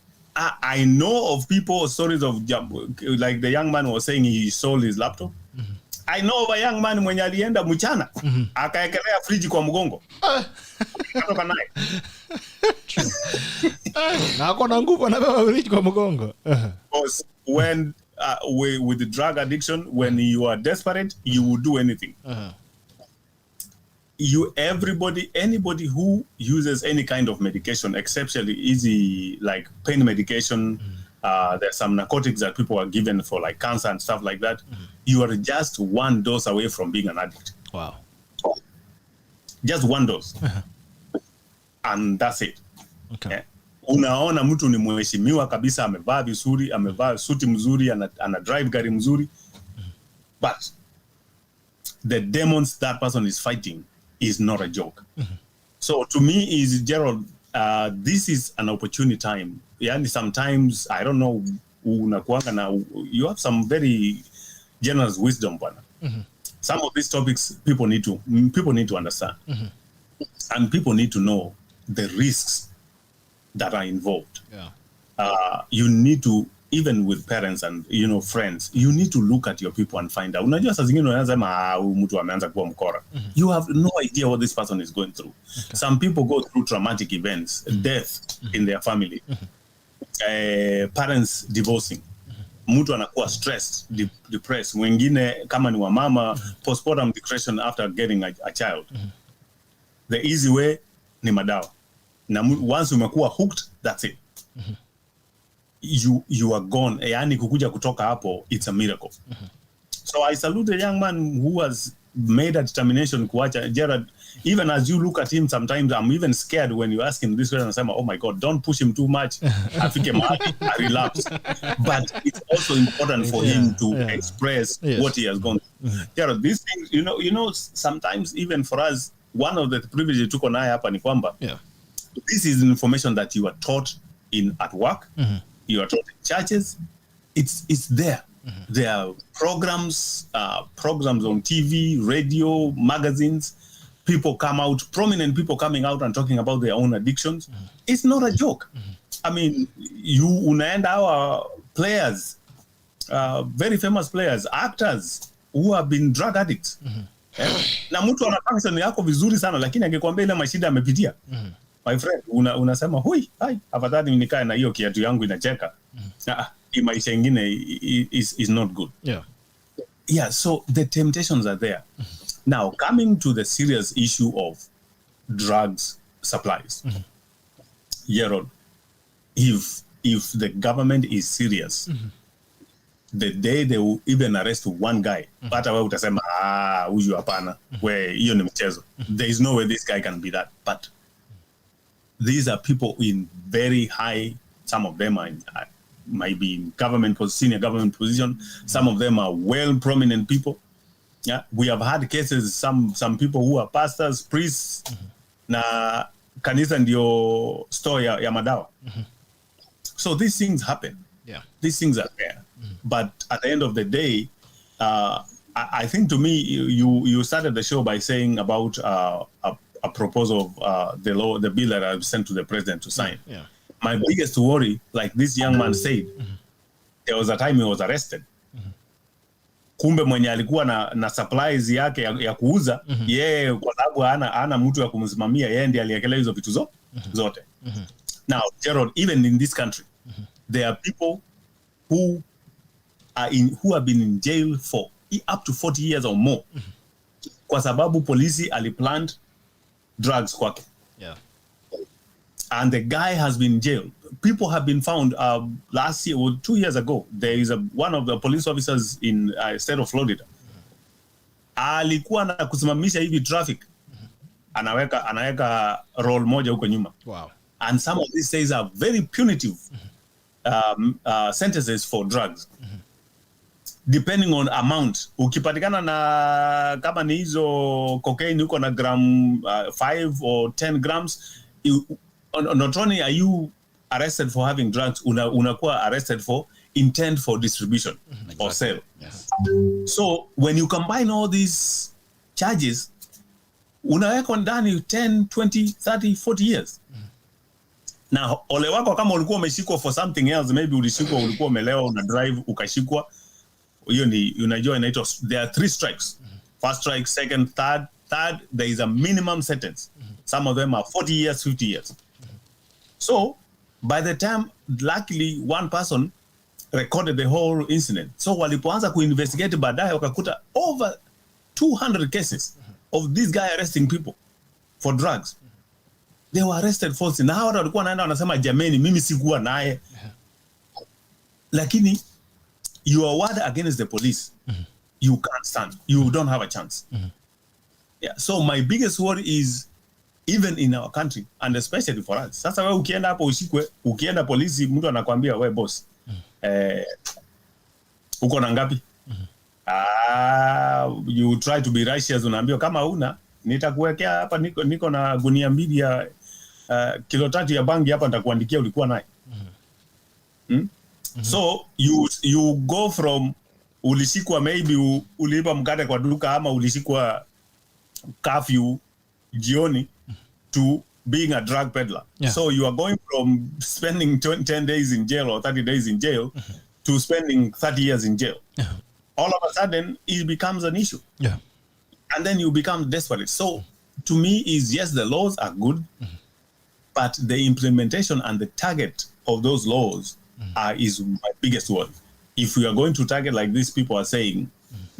I know of people, stories of like the young man was saying he sold his laptop. I know of a young man mwenye alienda mchana akaekelea friji kwa mgongo. Akatoka naye.
Na akona nguvu anabeba friji kwa mgongo.
Because when with the drug addiction, when you are desperate, you will do anything. Anybody who uses any kind of medication, exceptionally easy like pain medication, there's some narcotics that people are given for like cancer and stuff like that. You are just one dose away from being an addict.
Wow.
Just one dose. And that's it.
Okay.
Yeah. Unaona mtu ni mheshimiwa kabisa, amevaa vizuri, amevaa suti mzuri, ana drive gari mzuri. But the demons that person is fighting is not a joke. So to me is Gerald, this is an opportunity time. Yani sometimes I don't know, unakuanga na you have some very generous wisdom bwana. Some of these topics people need to understand. And people need to know the risks that are involved.
Yeah.
You need to, even with parents and friends, you need to look at your people and find out. Unajua saa zingine unasema mtu ameanza kuwa mkora. You have no idea what this person is going through. Okay. Some people go through traumatic events, death in their family, parents divorcing. Mtu anakuwa stressed, depressed. Mwingine kama ni wa mama, postpartum depression after getting a child. The easy way ni madawa. Na once umekuwa hooked, that's it. You are gone. Yani kukuja kutoka hapo, it's a miracle. So I salute the young man who has made a determination kuacha. Gerard, even as you look at him, sometimes I'm even scared when you ask him this question and say, oh my God, don't push him too much. Afike mahali, I relapse. But it's also important for him to express what he has gone through. Gerard, these things, sometimes even for us, one of the privileges tuko naye hapa ni kwamba this is information that you are taught at work, you are taught in churches. It's there. There are programs on TV, radio, magazines. People come out, prominent people coming out and talking about their own addictions. It's not a joke. I mean, unaenda our players, very famous players, actors who have been drug addicts. Na mtu ana function yako vizuri sana, lakini angekwambia ile mashida amepitia. My friend, unasema hui, afadhali nikae na hiyo kiatu yangu inacheka. Maisha ingine is not good. Yeah, so the temptations are there. Now, coming to the serious issue of drugs supplies. Gerald, if the government is serious, the day they will even arrest one guy, hata wewe utasema huyu hapana, where hiyo ni mchezo. There is no way this guy can be that. But these are people in very high, some of them might be in senior government position. Some of them are well prominent people. Yeah, we have had cases, some people who are pastors, priests, na kanisa ndio store ya madawa. So these things happen. These things are there. But at the end of the day, I think to me, you started the show by saying about a proposal of the bill that I've sent to the president to sign. My biggest worry, like this young man said, there was a time he was arrested. Kumbe mwenye alikuwa na supplies yake ya kuuza, yeye kwa sababu hana mtu ya kumsimamia, yeye ndiye aliekelea hizo vitu zote. Now, Gerald, even in this country, there are people who have been in jail for up to 40 years or more. Kwa sababu polisi aliplant drugs kwake. And the guy has been jailed. People have been found last year or 2 years ago. There is one of the police officers in state of Florida. Alikuwa na kusimamisha hivi traffic. Anaweka roll moja huko nyuma.
Wow.
And some of these things are very punitive sentences for drugs. Depending on amount. Ukipatikana na kama ni hizo cocaine huko na gram 5 or 10 grams, not only are you arrested for having drugs, unakuwa arrested for intent for distribution or sale.
Yes.
So when you combine all these charges, unawekwa ndani 10, 20, 30, 40 years. Na ole wako kama ulikuwa umeshikwa for something else, maybe ulikuwa umelewa una drive ukashikwa, hiyo ni unajua inaitwa, there are 3 strikes. First strike, second, third, there is a minimum sentence. Some of them are 40 years, 50 years. So by the time, luckily one person recorded the whole incident. So walipoanza kuinvestigate baadaye wakakuta over 200 cases of this guy arresting people for drugs. They were arrested falsely. Na hawa walikuwa naenda wanasema jameni mimi sikuwa naye. Lakini your word against the police, you can't stand. You don't have a chance. Yeah. So my biggest worry is even in our country and especially for us. Sasa wewe ukienda hapo ushikwe, ukienda polisi mtu anakuambia wewe boss, uko na ngapi? You try to be righteous, unaambiwa kama una nitakuwekea hapa niko na gunia 2 ya kilo 3 ya bangi hapa nitakuandikia ulikuwa naye. So you go from ulishikwa maybe uliiba mkate kwa duka ama ulishikwa curfew jioni to being a drug peddler. Yeah. So you are going from spending 10 days in jail or 30 days in jail to spending 30 years in jail. All of a sudden it becomes an issue.
Yeah.
And then you become desperate. So to me is, yes, the laws are good, but the implementation and the target of those laws is my biggest worry. If we are going to target, like these people are saying,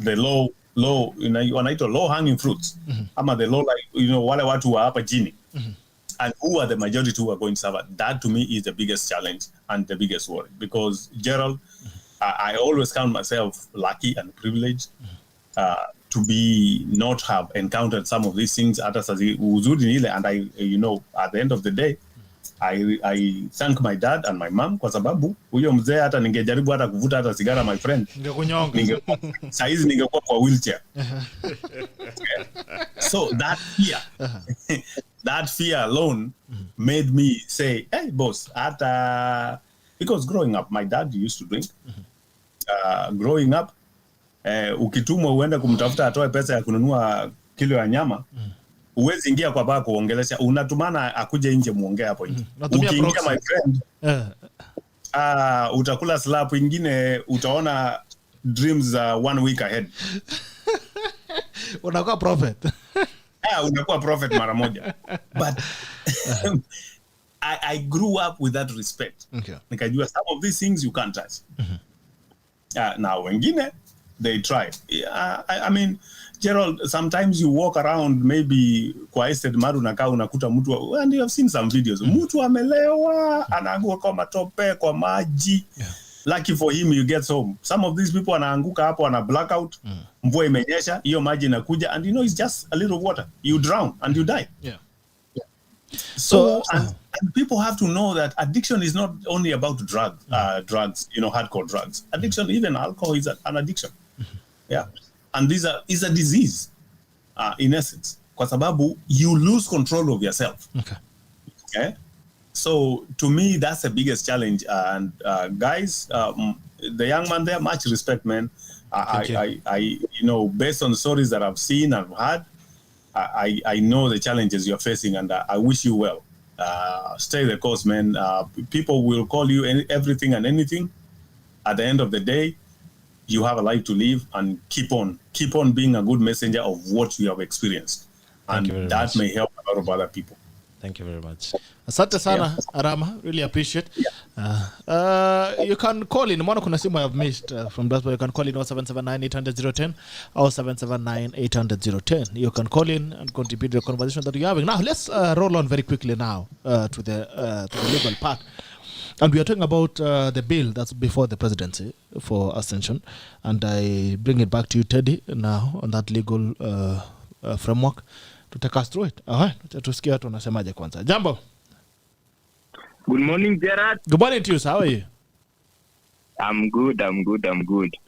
the low, wanaitwa low hanging fruits, ama the low, like, wale watu wa hapa chini, and who are the majority who are going to suffer, that to me is the biggest challenge and the biggest worry. Because Gerald, I always count myself lucky and privileged to be not have encountered some of these things. And I, at the end of the day, I thank my dad and my mom kwa sababu huyo mzee hata ningejaribu hata kuvuta hata sigara, my friend, saizi ningekuwa kwa wheelchair. So that fear alone made me say, hey boss, because growing up my dad used to drink. Growing up, ukitumwa uende kumtafuta atoe pesa ya kununua kilo ya nyama, uwezi ingia kwa baa kuongelesha, unatumana akuje nje muongea hapo nje. Ukiingia my friend, utakula slap ingine, utaona dreams 1 week ahead.
Unakuwa prophet.
Unakuwa prophet mara moja. But I grew up with that respect. Okay. Nikajua some of these things you can't touch. Now wengine they try. I mean, Gerald, sometimes you walk around maybe kwa estate madu nakaa unakuta mtu, and you have seen some videos, mtu amelewa anaanguka kwa matope kwa maji. Lucky for him you get home. Some of these people anaanguka hapo ana blackout, mvua imenyesha, hiyo maji inakuja, and it's just a little water, you drown and you die. So and people have to know that addiction is not only about drugs, hardcore drugs. Addiction, even alcohol, is an addiction. And is a disease, in essence, kwa sababu you lose control of yourself. Okay. So to me, that's the biggest challenge. And guys, the young man there, much respect, man. I based on the stories that I've seen and heard, I know the challenges you're facing, and I wish you well. Stay the course, man. People will call you everything and anything. At the end of the day, you have a life to live, and keep on being a good messenger of what you have experienced. And that may help a lot of other people.
Thank you very much.
Asante sana, Arama. Really appreciate. You can call in. Mwana kuna simu I have missed from that, you can call in 0779-800-010 or 779-800-010. You can call in and contribute to the conversation that you're having. Now, let's roll on very quickly now to the legal part. And we are talking about the bill that's before the presidency for ascension. And I bring it back to you, Teddy, now on that legal framework to take us through it. Tusikia watu wanasemaje kwanza. Jambo.
Good morning, Gerard.
Good morning to you. How are you?
I'm good.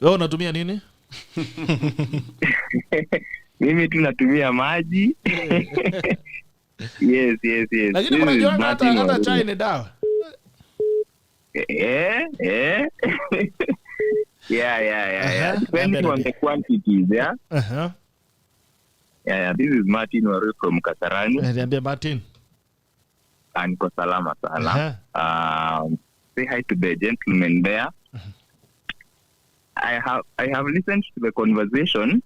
Wewe unatumia nini?
Mimi tu natumia maji. Yes.
Lakini unajua hata chai ni dawa.
Yeah. Yeah. Depending on the quantities, yeah.
Uh-huh.
Yeah. This is Martin Waru from Kasarani.
Niambie Martin.
And Kosalama Sana. Say hi to the gentleman there. I have listened to the conversation,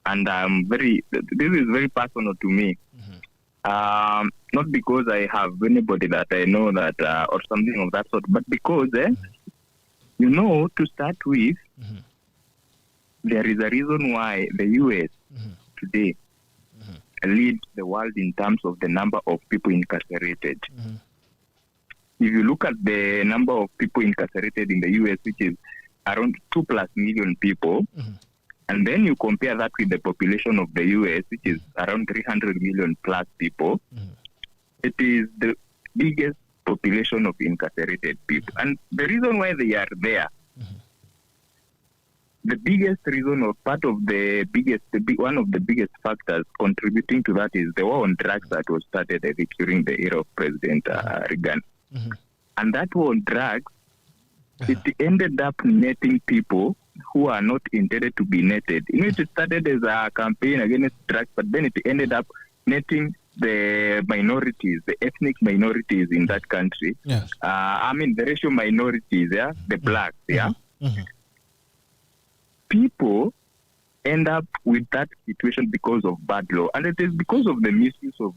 and this is very personal to me. Not because I have anybody that I know that or something of that sort, but because to start with, there is a reason why the US today leads the world in terms of the number of people incarcerated. If you look at the number of people incarcerated in the US, which is around 2+ million people, and then you compare that with the population of the US, which is around 300 million plus people, it is the biggest population of incarcerated people. And the reason why they are there, the biggest reason or part of one of the biggest factors contributing to that is the war on drugs that was started, I think, during the era of President Reagan. And that war on drugs, it ended up netting people who are not intended to be netted. It started as a campaign against drugs, but then it ended up netting the minorities, the ethnic minorities in that country.
Yes.
The racial minorities, the blacks, People end up with that situation because of bad law. And it is because of the misuse of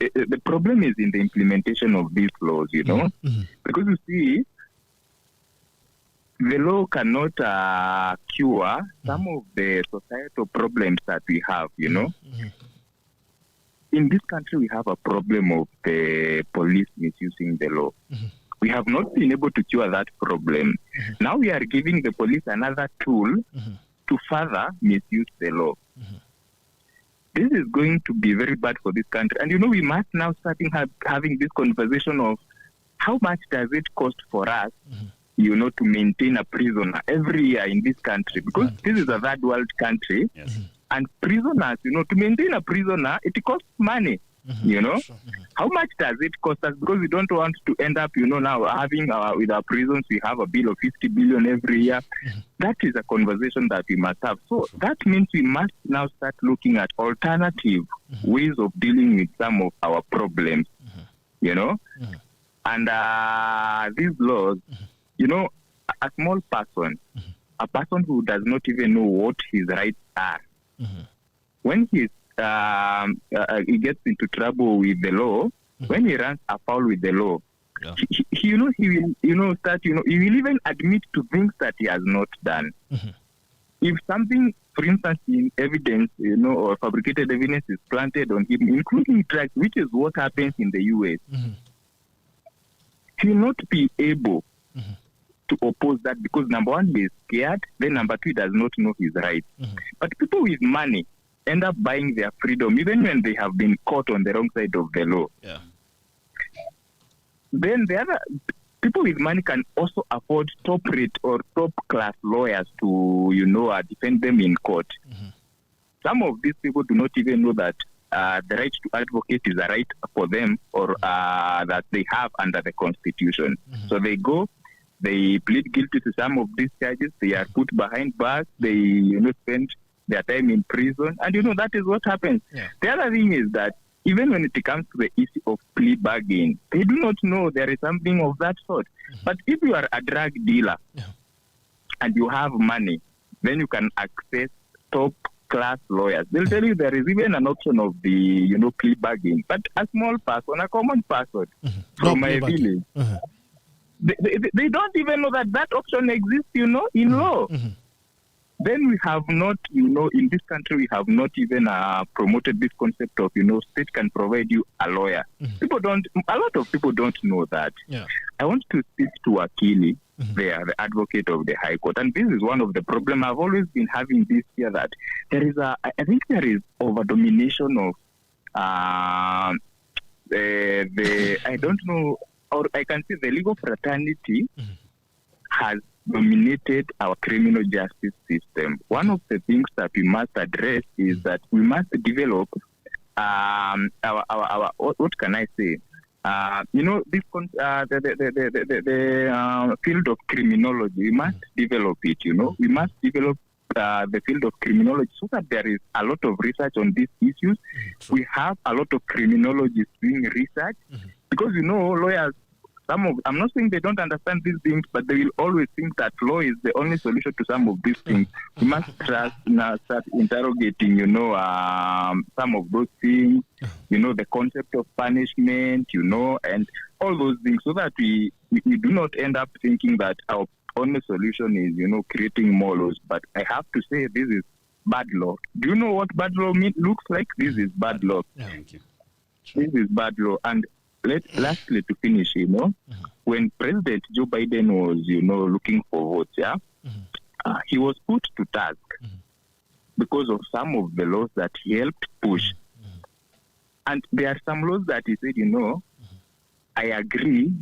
the problem is in the implementation of these laws, because you see, the law cannot cure some of the societal problems that we have, In this country, we have a problem of the police misusing the law. We have not been able to cure that problem. Now we are giving the police another tool to further misuse the law. This is going to be very bad for this country. And we must now start having this conversation of how much does it cost for us, to maintain a prisoner every year in this country? Because this is a third world country.
Yes.
And prisoners, to maintain a prisoner, it costs money. How much does it cost us? Because we don't want to end up, now having with our prisons, we have a bill of 50 billion every year. That is a conversation that we must have. So that means we must now start looking at alternative ways of dealing with some of our problems, And these laws, a small person, a person who does not even know what his rights are, when he gets into trouble with the law, when he runs afoul with the law, he will, he will even admit to things that he has not done. If something, for instance, in evidence, or fabricated evidence is planted on him, including drugs, which is what happens in the US, he will not be able to oppose that because, number one, he is scared, then number two, he does not know his rights. But people with money end up buying their freedom, even when they have been caught on the wrong side of the law.
Yeah.
Then the other people with money can also afford top rate or top class lawyers to, defend them in court. Some of these people do not even know that the right to advocate is a right for them or that they have under the Constitution. So they go, they plead guilty to some of these charges, they are put behind bars, they spend their time in prison, and that is what happens. Yeah. The other thing is that even when it comes to the issue of plea bargaining, they do not know there is something of that sort. But if you are a drug dealer and you have money, then you can access top class lawyers. They'll tell you there is even an option of the plea bargaining. But a small person, a common person from my village, they don't even know that option exists, in law. Then we have not, in this country, we have not even promoted this concept of, state can provide you a lawyer. A lot of people don't know that. Yeah. I want to speak to Akili, the advocate of the High Court. And this is one of the problems I've always been having this year, that there is I think there is over-domination of I don't know, or I can say the legal fraternity has dominated our criminal justice system. One of the things that we must address is that we must develop our what can I say? this the field of criminology, we must develop it. We must develop the field of criminology so that there is a lot of research on these issues. We have a lot of criminologists doing research because lawyers. I'm not saying they don't understand these things, but they will always think that law is the only solution to some of these things. We must start interrogating, some of those things, the concept of punishment, and all those things, so that we do not end up thinking that our only solution is, creating more laws. But I have to say, this is bad law. Do you know what bad law looks like? This is bad law.
Yeah, thank you.
This is bad law. And lastly, to finish, when President Joe Biden was, looking for votes, he was put to task because of some of the laws that he helped push. And there are some laws that he said, I agree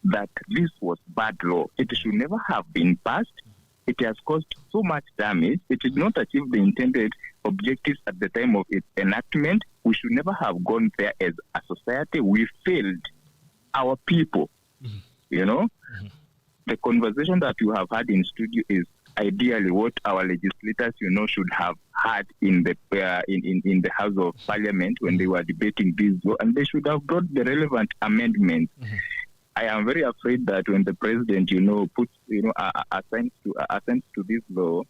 that this was bad law. It should never have been passed. It has caused so much damage. It did not achieve the intended objectives at the time of its enactment. We should never have gone there as a society. We failed our people. The conversation that you have had in studio is ideally what our legislators, should have had in the in the House of Parliament when they were debating this law, and they should have brought the relevant amendments. I am very afraid that when the president, puts, assents to this law,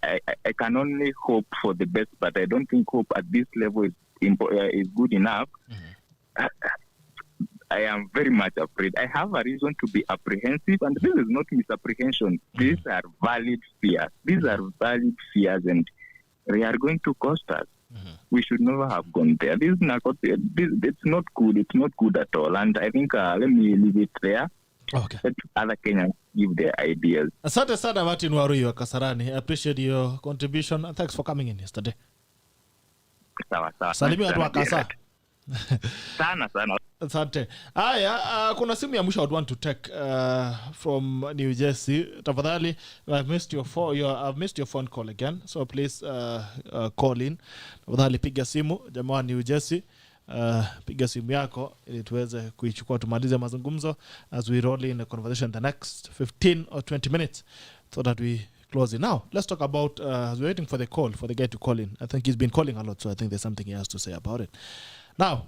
I can only hope for the best, but I don't think hope at this level is good enough. I am very much afraid. I have a reason to be apprehensive, and this is not misapprehension. These are valid fears. These are valid fears, and they are going to cost us. We should never have gone there. This is not it's not good. It's not good at all. And I think let me leave it there.
Okay.
Let other Kenyans give their ideas.
Asante sana Martin Warui wa Kasarani. I appreciate your contribution and thanks for coming in yesterday.
Sawa.
Salimia watu wa Kasa.
Sana.
Asante. Haya, kuna simu ya mwisho I would want to take from New Jersey. Tafadhali, I've missed your phone call again. So please call in. Tafadhali piga simu jamaa wa New Jersey. Piga simu yako ili tuweze kuichukua tumalize mazungumzo as we roll in the conversation the next 15 or 20 minutes so that we close it. Now, let's talk about as we're waiting for the guy to call in. I think he's been calling a lot, so I think there's something he has to say about it. Now,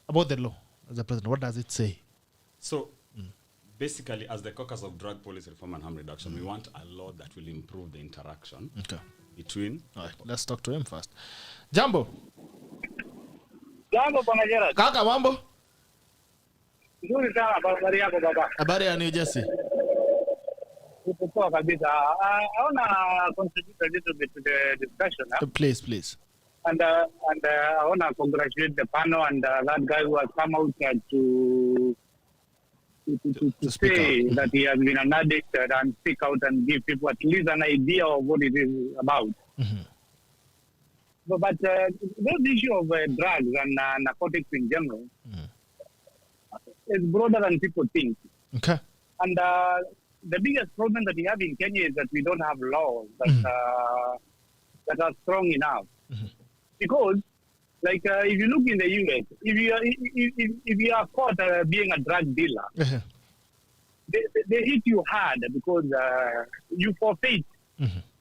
about the law as a president, what does it say?
So, basically, as the caucus of drug policy reform and harm reduction, we want a law that will improve the interaction between...
All right, let's talk to him first. Jambo.
Jambo, Bwana Gerard.
Kaka, mambo?
Nzuri sana, habari yako baba.
Habari ya New Jersey.
Poa kabisa. I want to contribute a little bit to the discussion.
Please.
And I want to congratulate the panel and that guy who has come out to say that he has been an addict and speak out and give people at least an idea of what it is about. But this issue of drugs and narcotics in general is broader than people think.
Okay.
And the biggest problem that we have in Kenya is that we don't have laws that are strong enough. Because, like, if you look in the US, if you are caught being a drug dealer, they hit you hard because you forfeit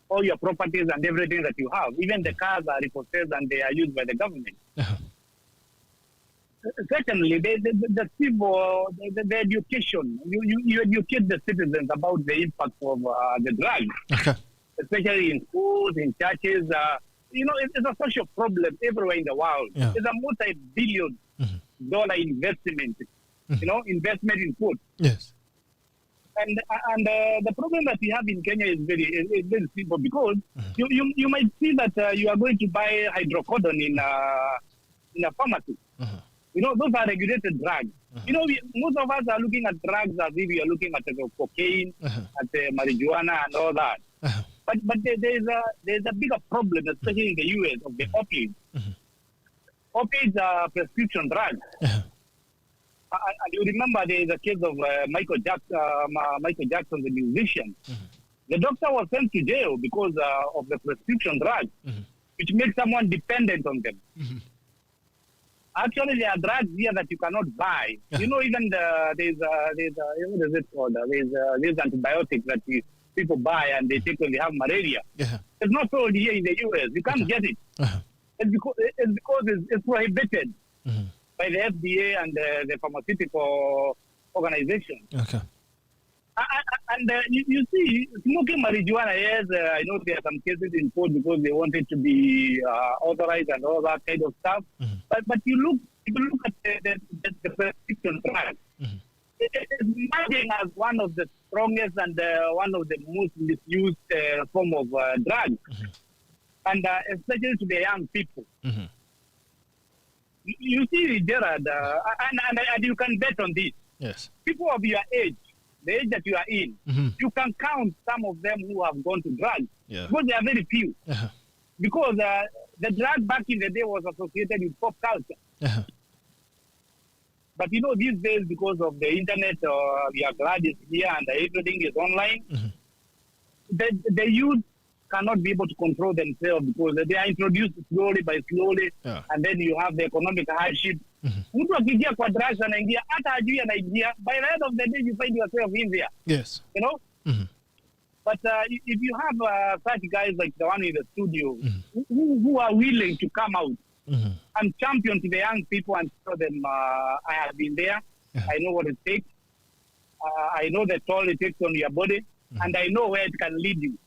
all your properties and everything that you have. Even the cars are repossessed and they are used by the government. Secondly, the civil, the education. You educate the citizens about the impact of the drugs, especially in schools, in churches. It's a social problem everywhere in the world. Yeah. It's a multi-billion dollar investment, investment in food.
Yes.
And the problem that we have in Kenya is very simple because you might see that you are going to buy hydrocodone in a pharmacy. Those are regulated drugs. Most of us are looking at drugs as if we are looking at cocaine, at marijuana and all that. But there's a bigger problem, especially in the US, of the opioids. Opioids are prescription drugs. And you remember there is a case of Michael Jackson, the musician. The doctor was sent to jail because of the prescription drugs, which makes someone dependent on them. Actually, there are drugs here that you cannot buy. You know, even there's what is it called? There's antibiotics that people buy and they take when they have malaria.
Yeah.
It's not sold here in the US. You can't get it. It's because it's prohibited by the FDA and the pharmaceutical organization.
Okay.
And you see, smoking marijuana, yes, I know there are some cases in court because they want it to be authorized and all that kind of stuff. But if you look at the prescription drugs, it is emerging as one of the strongest and one of the most misused form of drugs, and especially to the young people. You see, Gerard, and you can bet on this.
Yes.
People of your age, the age that you are in, you can count some of them who have gone to drugs.
Yeah.
Because they are very few. Because the drug back in the day was associated with pop culture. But you know, these days, because of the internet, we are glad it's here and everything is online, the youth cannot be able to control themselves because they are introduced slowly by slowly, and then you have the economic hardship. Mtu akiingia kwa drugs anaingia hata ajui anaingia. By the end of the day, you find yourself in there.
Yes.
You know? But if you have such guys like the one in the studio who are willing to come out and champion to the young people and tell them, I have been there, I know what it takes, I know the toll it takes on your body, and I know where it can lead you.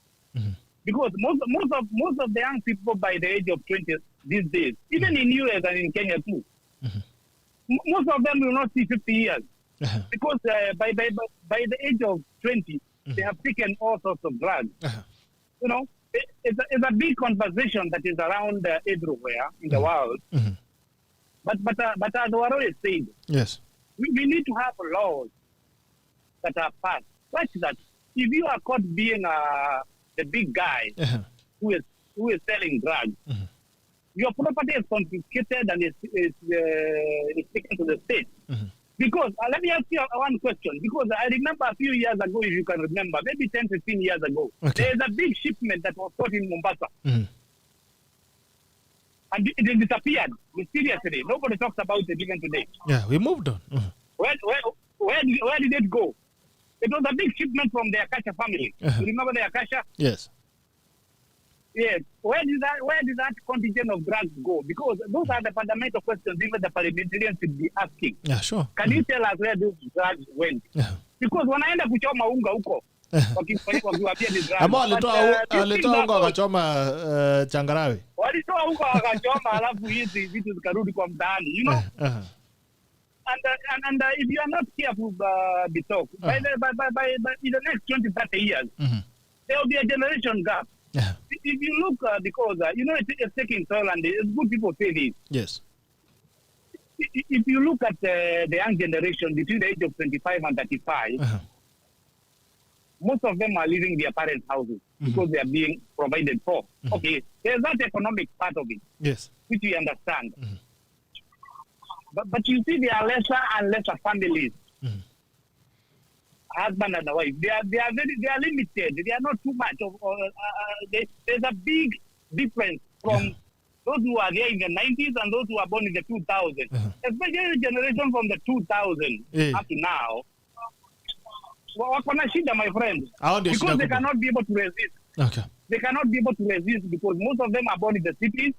Because most of the young people by the age of 20 these days, even in US and in Kenya too, most of them will not see 50 years. Because by the age of 20, they have taken all sorts of drugs. You know, it's a big conversation that is around everywhere in the world. But as Warore said,
yes,
we need to have laws that are passed such that if you are caught being the big guy who is selling drugs, your property is confiscated and is taken to the state. Because, let me ask you one question. Because I remember a few years ago, if you can remember, maybe 10, 15 years ago, there is a big shipment that was caught in Mombasa. And it disappeared mysteriously. Nobody talks about it even today.
Yeah, we moved on.
Where did it go? It was a big shipment from the Akasha family. You remember the Akasha?
Yes.
Yes. Where did that contingent of drugs go? Because those are the fundamental questions even the parliamentarians should be asking.
Yeah, sure.
Can you tell us where those drugs went? Because wanaenda kuchoma unga huko. Wakiwaambia ni drugs.
Ama walitoa unga wakachoma changarawe.
Walitoa unga wakachoma alafu hizi vitu zikarudi kwa mtaani, you know? And if you are not careful, Bitok, by in the next 20, 30 years, there will be a generation gap. If you look, because, you know, it's taking toll and it's good people say this.
Yes.
If you look at the young generation between the age of 25 and 35, most of them are leaving their parents' houses because they are being provided for. Okay, there's that economic part of it,
yes,
which we understand. But you see, there are lesser and lesser families, husband and wife. They are limited. They are not too much. There's a big difference from those who are there in the 90s and those who are born in the 2000s. Especially the generation from the 2000s up to now. Wakona shida, my friend. Because they cannot be able to resist.
Okay.
They cannot be able to resist because most of them are born in the cities.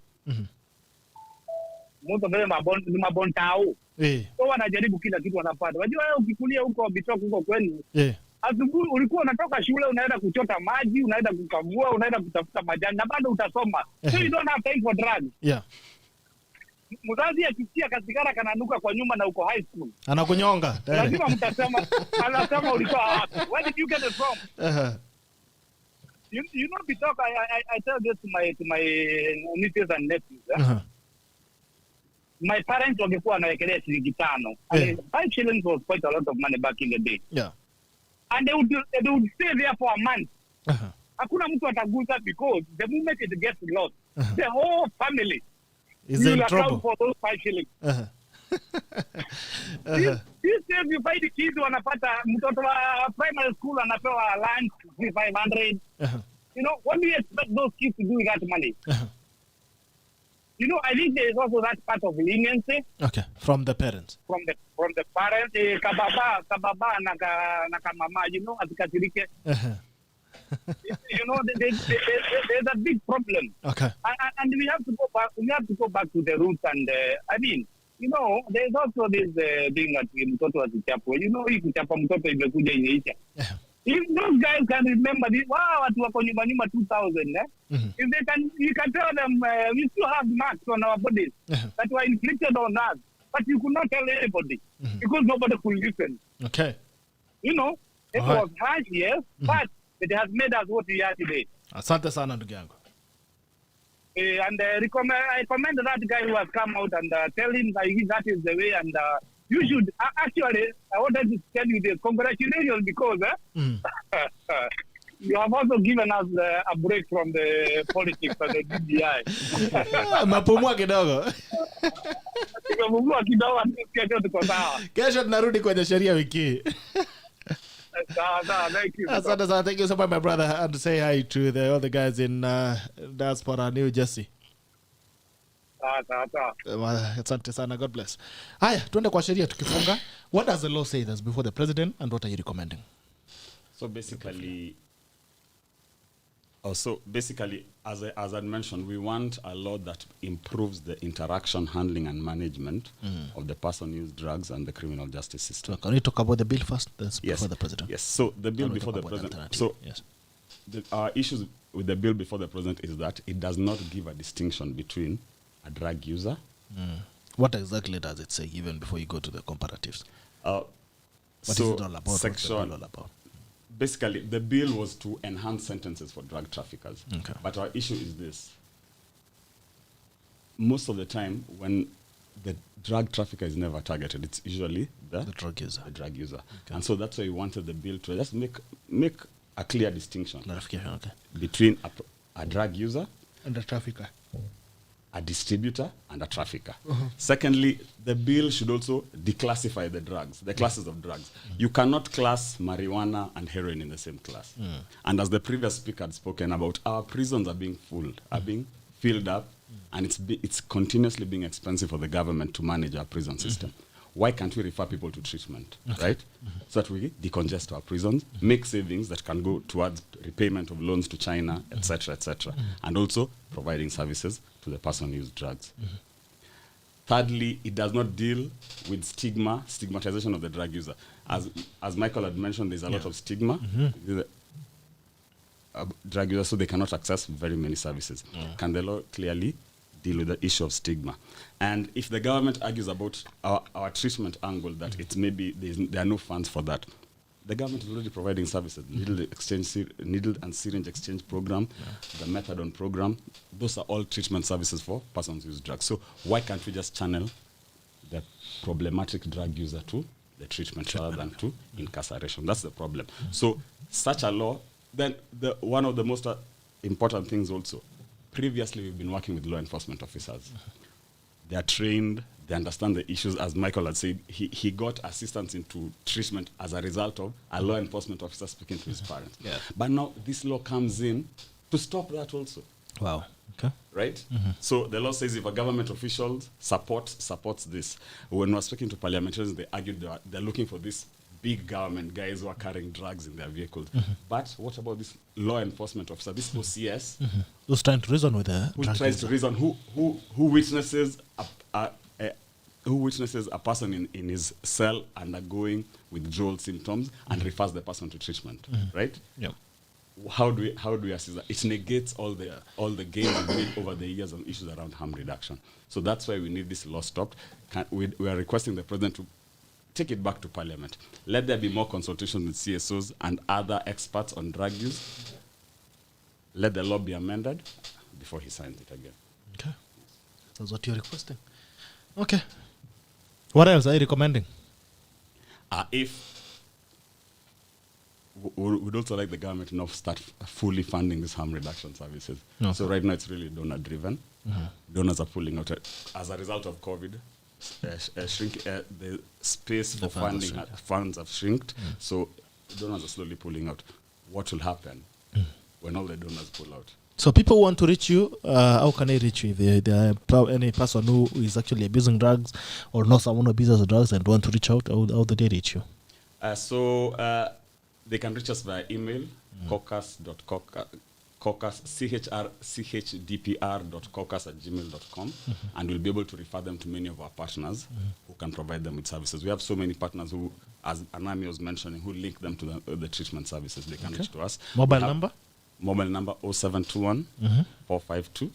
Most of them are born tao. So wanajaribu kila kitu wanapata. Wajua wewe ukikulia huko Bitok huko kwenu. Asubuhi ulikuwa unatoka shule unaenda kuchota maji, unaenda kukamua, unaenda kutafuta majani na bado utasoma. So you don't have time for drugs.
Yeah.
Mzazi akisikia kasigara kananuka kwa nyuma na uko high school.
Anakunyonga.
Lazima mtasema anasema ulikuwa wapi? Where did you get it from? You know, Bitok, I tell this to my nieces and nephews. My parents wangekuwa wanawekelea shilingi 5. I mean, 5 shillings was quite a lot of money back in the day.
Yeah.
And they would stay there for a month. Hakuna mtu atagusa because the moment it gets lost, the whole family
is in trouble
for those 5 shillings. These days you find the kids wanapata mtoto wa primary school anapewa lunch 500. You know, what do you expect those kids to do with that money? You know, I think there is also that part of leniency
Okay, from the parents.
from the parents. Kababa na kamama, you know, asikasirike. You know, there's a big problem.
Okay.
And we have to go back. We have to go back to the roots. And I mean, you know, there's also this thing that mtoto asichapwe. You know, hii kuchapa mtoto imekuja inaisha. If those guys can remember this, wow, watu wako nyuma 2000, if they can, you can tell them we still have marks on our bodies that were inflicted on us, but you could not tell anybody because nobody could listen.
Okay.
You know, it was harsh, yes, but it has made us what we are today.
Asante sana ndugu yangu.
And I commend that guy who has come out and tell him that is the way. And you should actually, I wanted to tell you this. Congratulations, because you have also given us a break from the politics and the BBI.
Mapumua kidogo.
Tumepumua kidogo, kesho tuko sawa.
Kesho tunarudi kwenye sheria wiki.
Thank you.
Asante sana. Thank you so much, my brother. And say hi to the other guys in diaspora, New Jersey. Asante sana. God bless. Haya, tuende kwa sheria tukifunga. What does the law say that's before the president, and what are you recommending?
So basically, as I mentioned, we want a law that improves the interaction, handling, and management of the person who uses drugs and the criminal justice system.
So can we talk about the bill first? That's
Yes.
before the president.
Yes. So the bill
Can we
before
talk
the
about the
president.
alternative?
So
Yes.
our issues with the bill before the president is that it does not give a distinction between a drug user.
What exactly does it say, even before you go to the comparatives? What is
So
it all about? What's the
section,
bill all about?
basically, the bill was to enhance sentences for drug traffickers.
Okay.
But our issue is this. Most of the time, when the drug trafficker is never targeted, it's usually the
drug user.
The drug user. And so that's why we wanted the bill to just make a clear distinction
Clarification, okay.
between a drug user,
And the trafficker.
a distributor, and a trafficker. Secondly, the bill should also declassify the drugs, the classes of drugs. You cannot class marijuana and heroin in the same class. And as the previous speaker had spoken about, our prisons are being filled up, and it's continuously being expensive for the government to manage our prison system. Why can't we refer people to treatment, right? So that we decongest our prisons, make savings that can go towards repayment of loans to China, etc., and also providing services to the person who uses drugs. Thirdly, it does not deal with stigmatization of the drug user. As Michael had mentioned, there's a lot of stigma. Drug users, so they cannot access very many services. Can the law clearly deal with the issue of stigma? And if the government argues about our treatment angle, that it's maybe there are no funds for that, the government is already providing services. Needle and syringe exchange program, the methadone program, those are all treatment services for persons who use drugs. So why can't we just channel the problematic drug user to the treatment rather than to incarceration? That's the problem. So such a law, then one of the most important things also, previously we've been working with law enforcement officers. They are trained, they understand the issues. As Michael had said, he got assistance into treatment as a result of a law enforcement officer speaking to his parents.
Yeah.
But now this law comes in to stop that also.
Wow. Okay.
Right? So the law says if a government official supports this. When we were speaking to parliamentarians, they argued they're looking for this big government guys who are carrying drugs in their vehicles. But what about this law enforcement officer, this OCS,
Who's trying to reason with the
who
drug
tries
user?
to reason, who witnesses a person in his cell undergoing withdrawal symptoms and refers the person to treatment, right?
Yeah.
How do we assist that? It negates all the gains we made over the years on issues around harm reduction. So that's why we need this law stopped. We are requesting the president to take it back to Parliament. Let there be more consultation with CSOs and other experts on drug use. Let the law be amended before he signs it again.
Okay. That's what you're requesting. Okay. What else are you recommending?
We'd also like the government to now start fully funding these harm reduction services.
Okay.
So right now it's really donor driven. Donors are pulling out as a result of COVID. The space for funding funds have shrinked. So donors are slowly pulling out. What will happen when all the donors pull out?
So people want to reach you. How can they reach you? If there are any person who is actually abusing drugs or know someone who abuses drugs and want to reach out, how do they reach you?
They can reach us via email, chdpr.caucus@gmail.com, and we'll be able to refer them to many of our partners who can provide them with services. We have so many partners who, as Anami was mentioning, who link them to the treatment services. They can reach to us.
Mobile number?
Mobile number 0721 452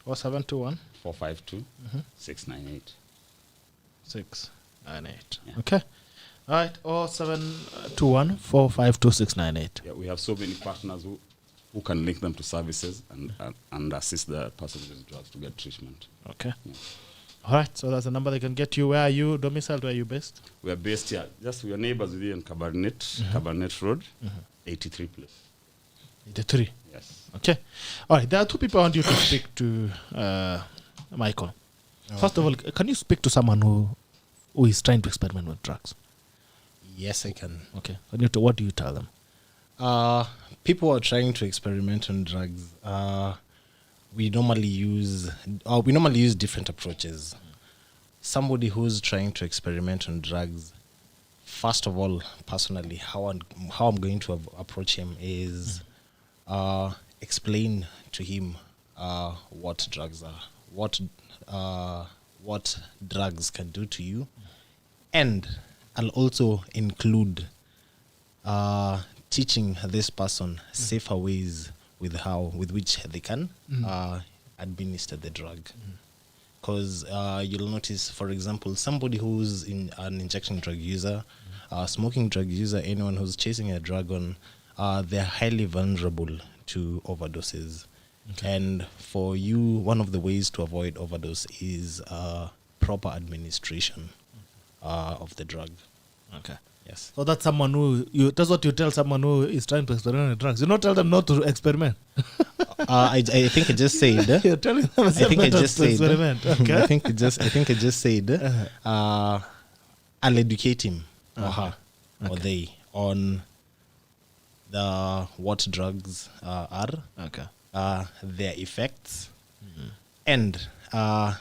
0721
452 698.
698. Okay. All right. 0721 452 698.
Yeah, we have so many partners who can link them to services and assist the person with drugs to get treatment.
Okay.
Yeah.
All right. So that's the number they can get you. Where are you domiciled? Where are you based?
We are based here. We are neighbors with you in Cabernet Road, 83 place.
83.
Yes.
Okay. All right. There are two people I want you to speak to, Michael. First of all, can you speak to someone who is trying to experiment with drugs?
Yes, I can.
Okay. What do you tell them?
People who are trying to experiment on drugs. We normally use different approaches. Somebody who's trying to experiment on drugs, first of all, personally, how I'm going to approach him is explain to him what drugs are, what drugs can do to you, and I'll also include teaching this person safer ways with which they can administer the drug. Because you'll notice, for example, somebody who's an injection drug user, smoking drug user, anyone who's chasing a drug on, they're highly vulnerable to overdoses. Okay. And for you, one of the ways to avoid overdose is proper administration of the drug.
Okay.
Yes.
So that's someone that's what you tell someone who is trying to experiment with drugs. You don't tell them not to experiment.
I think I just said.
You're telling them
I think I just said.
Experiment. Okay.
I think I just said. I'll educate him or her or they on what drugs are.
Okay.
Their effects, and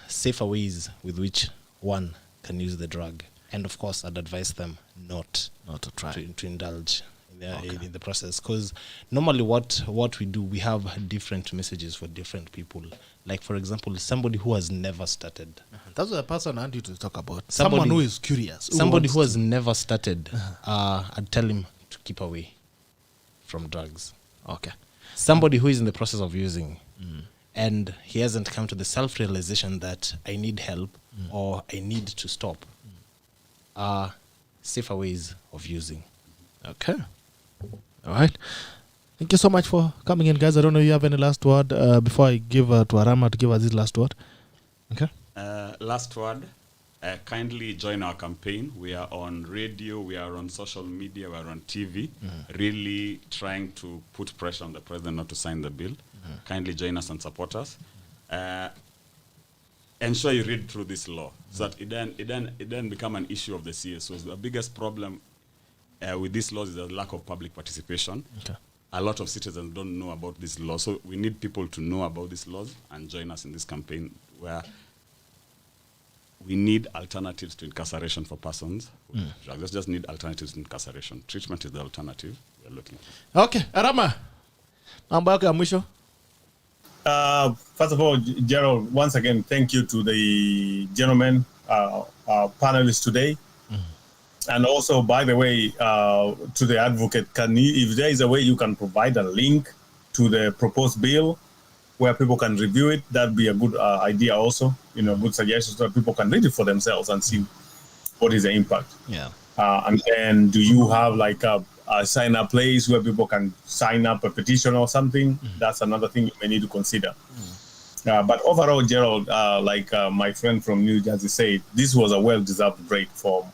safer ways with which one can use the drug. And of course, I'd advise them not
to try
to indulge in the process, because normally what we do, we have different messages for different people. Like, for example, somebody who has never started.
That's what the person I want you to talk about.
Somebody,
someone who is curious.
Somebody who has never started. I'd tell him to keep away from drugs.
Okay.
Somebody who is in the process of using and he hasn't come to the self-realization that I need help or I need to stop. Safer ways of using.
Okay. All right. Thank you so much for coming in, guys. I don't know if you have any last word before I give to Arama to give us his last word. Okay.
Last word. Kindly join our campaign. We are on radio, we are on social media, we are on TV, really trying to put pressure on the president not to sign the bill. Kindly join us and support us. Ensure you read through this law so that it then become an issue of the CSOs. The biggest problem with these laws is the lack of public participation. Okay. A lot of citizens don't know about this law, so we need people to know about these laws and join us in this campaign where we need alternatives to incarceration for persons with drugs. Just need alternatives to incarceration. Treatment is the alternative we're looking at.
Okay, Arama. Namba yako ya mwisho.
First of all, Gerald, once again, thank you to the gentlemen, panelists today. And also, by the way, to the advocate, if there is a way you can provide a link to the proposed bill where people can review it, that'd be a good idea also, good suggestions so that people can read it for themselves and see what is the impact.
Yeah.
And then do you have like a sign-up place where people can sign up a petition or something? That's another thing you may need to consider. But overall, Gerald, like my friend from New Jersey said, this was a well-deserved break from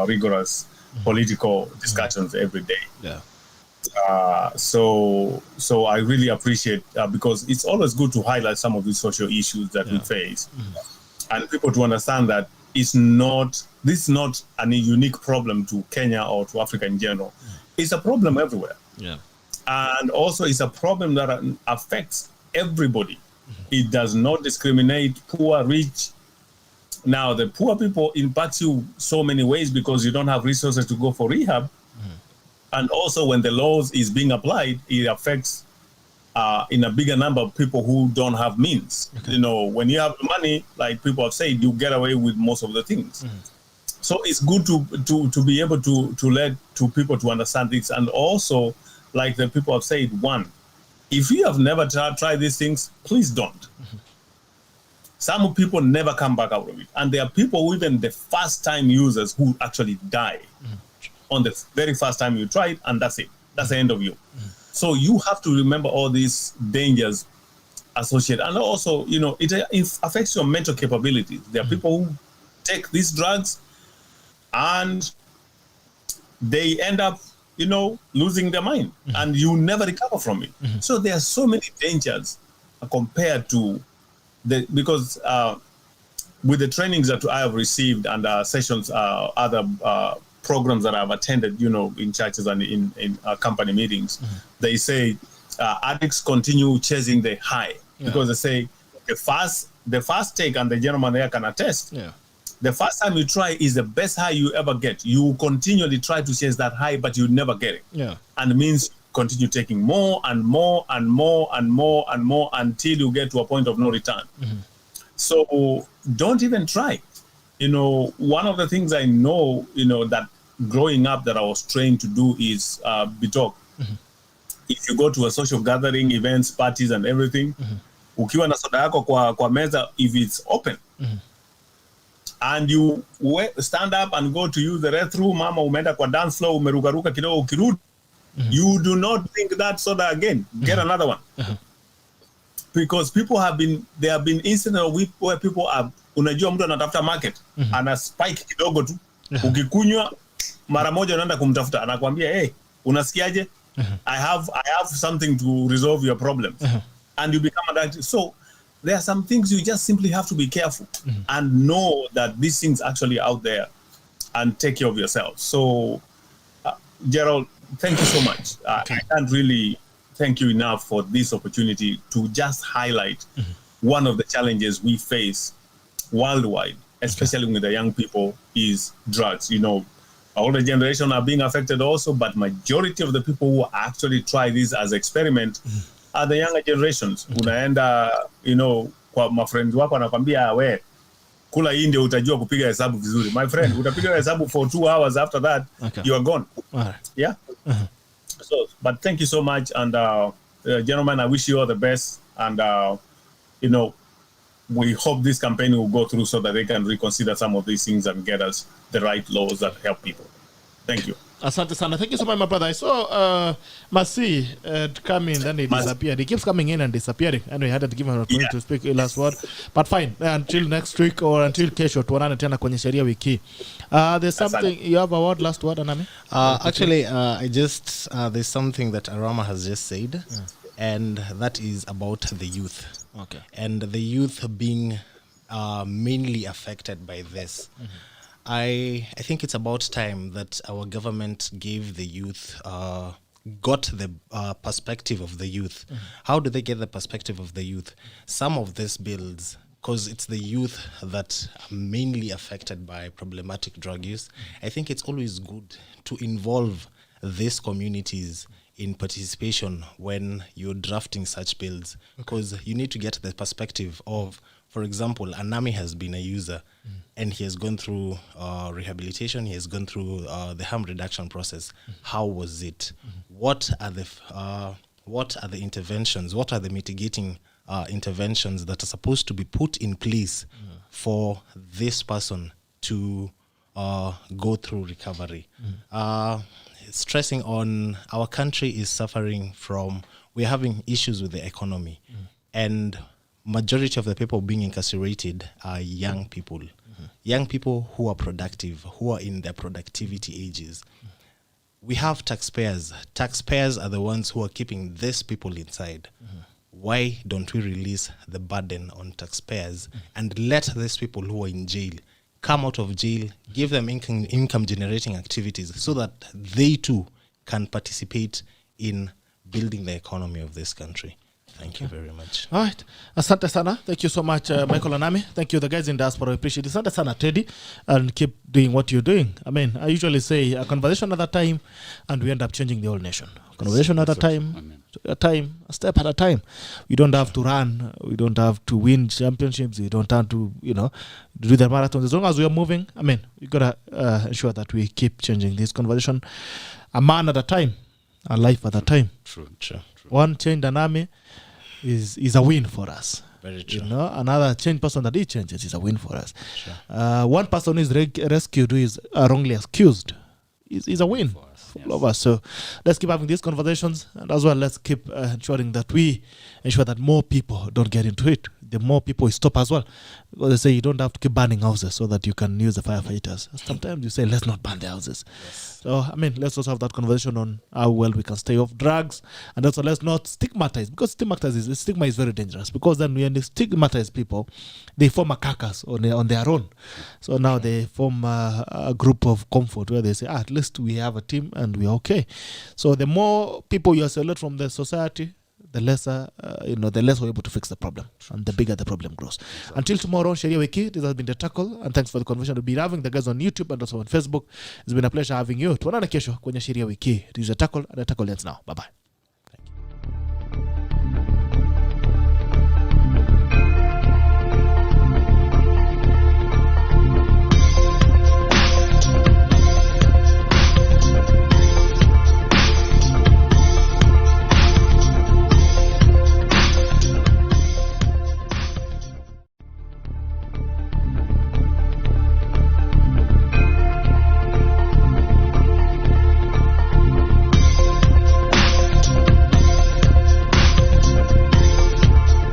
rigorous political discussions every day.
Yeah.
So I really appreciate because it's always good to highlight some of these social issues that we face, and people to understand that is not, this is not a unique problem to Kenya or to Africa in general. It's a problem everywhere.
Yeah.
And also it's a problem that affects everybody. It does not discriminate poor, rich. Now, the poor people impacts you so many ways because you don't have resources to go for rehab. And also when the laws is being applied, it affects in a bigger number of people who don't have means.
Okay.
You know, when you have money, like people have said, you get away with most of the things. So it's good to be able to let people to understand this. And also, like the people have said, one, if you have never tried these things, please don't. Some people never come back out of it. And there are people who even the first time users who actually die on the very first time you try it, and that's it. That's the end of you. So you have to remember all these dangers associated. And also, you know, it affects your mental capabilities. There are people who take these drugs and they end up, you know, losing their mind and you never recover from it. So there are so many dangers compared to because with the trainings that I have received and sessions, other programs that I've attended, you know, in churches and in company meetings, they say addicts continue chasing the high because they say the first take, and the gentleman there can attest. Yeah. The first time you try is the best high you ever get. You continually try to chase that high, but you never get it. Yeah. And it means continue taking more and more and more and more and more until you get to a point of no return. So don't even try. You know, one of the things I know, you know, that growing up that I was trained to do is be talk. If you go to a social gathering, events, parties and everything, ukiwa na soda yako kwa meza, if it's open, and you stand up and go to use the restroom, mama umeenda kwa dance floor, umerukaruka kidogo ukirudi, you do not think that soda again. Get another one. Because there have been incidents where people are, unajua mtu anatafuta market, ana spike kidogo tu, ukikunywa mara moja unaenda kumtafuta, anakuambia, hey, unasikiaje? I have something to resolve your problems. And you become addicted. So there are some things you just simply have to be careful and know that these things actually out there and take care of yourself. So, Gerald, thank you so much. I can't really thank you enough for this opportunity to just highlight one of the challenges we face worldwide, especially with the young people, is drugs. You know, older generation are being affected also, but majority of the people who actually try this as experiment are the younger generations. Unaenda, you know, kwa mafriends wako anakwambia, we, kula hii ndio utajua kupiga hesabu vizuri. My friend, utapiga hesabu for 2 hours, after that, you are gone. Yeah? So, but thank you so much. And gentlemen, I wish you all the best. And, you know, we hope this campaign will go through so that they can reconsider some of these things and get us the right laws that help people. Thank you.
Asante sana. Thank you so much, my brother. I saw Masi come in, then he disappeared. He keeps coming in and disappearing. And we had to give him an opportunity to speak last word. But fine, until next week or until kesho, tuonane tena kwenye sheria wiki. There's something, you have a word, last word, Anami?
Actually, there's something that Arama has just said, and that is about the youth. Okay. And the youth being mainly affected by this. I think it's about time that our government gave the youth, got the perspective of the youth. How do they get the perspective of the youth? Some of these bills, because it's the youth that are mainly affected by problematic drug use, I think it's always good to involve these communities in participation when you're drafting such bills, because you need to get the perspective of, for example, Anami has been a user and he has gone through rehabilitation, he has gone through the harm reduction process. How was it? What are the interventions? What are the mitigating interventions that are supposed to be put in place for this person to go through recovery? Stressing on our country is suffering from, we're having issues with the economy, and majority of the people being incarcerated are young people. Young people who are productive, who are in their productivity ages. We have taxpayers. Taxpayers are the ones who are keeping these people inside. Why don't we release the burden on taxpayers and let these people who are in jail come out of jail, give them income generating activities so that they too can participate in building the economy of this country. Thank you very much.
All right. Asante sana. Thank you so much, Michael Anami. Thank you, the guys in diaspora. I appreciate it. Asante sana, Teddy. And keep doing what you're doing. I mean, I usually say a conversation at a time, and we end up changing the whole nation. Conversation at a time, a step at a time. We don't have to run. We don't have to win championships. We don't have to, do the marathons. As long as we are moving, I mean, we got to ensure that we keep changing this conversation. A man at a time, a life at a time.
True.
One changed an army is a win for us.
Very true.
Another changed person that he changes is a win for us.
Sure.
One person who is rescued, who is wrongly accused, is a win for all of us. So let's keep having these conversations, and as well, let's keep ensuring that we ensure that more people don't get into it. The more people we stop as well. Because they say you don't have to keep burning houses so that you can use the firefighters. Sometimes you say, let's not burn the houses. Yes. So, I mean, let's also have that conversation on how well we can stay off drugs. And also, let's not stigmatize. Because stigma is very dangerous. Because then when they stigmatize people, they form a carcass on their own. So now they form a group of comfort where they say, at least we have a team and we're okay. So the more people you isolate from the society, the lesser, the less we're able to fix the problem, and the bigger the problem grows. Exactly. Until tomorrow, Sheria Wiki, this has been The Tackle, and thanks for the conversation. We'll be having the guys on YouTube and also on Facebook. It's been a pleasure having you. Tuonane kesho kwenye Sheria Wiki. This is The Tackle, and The Tackle ends now. Bye-bye.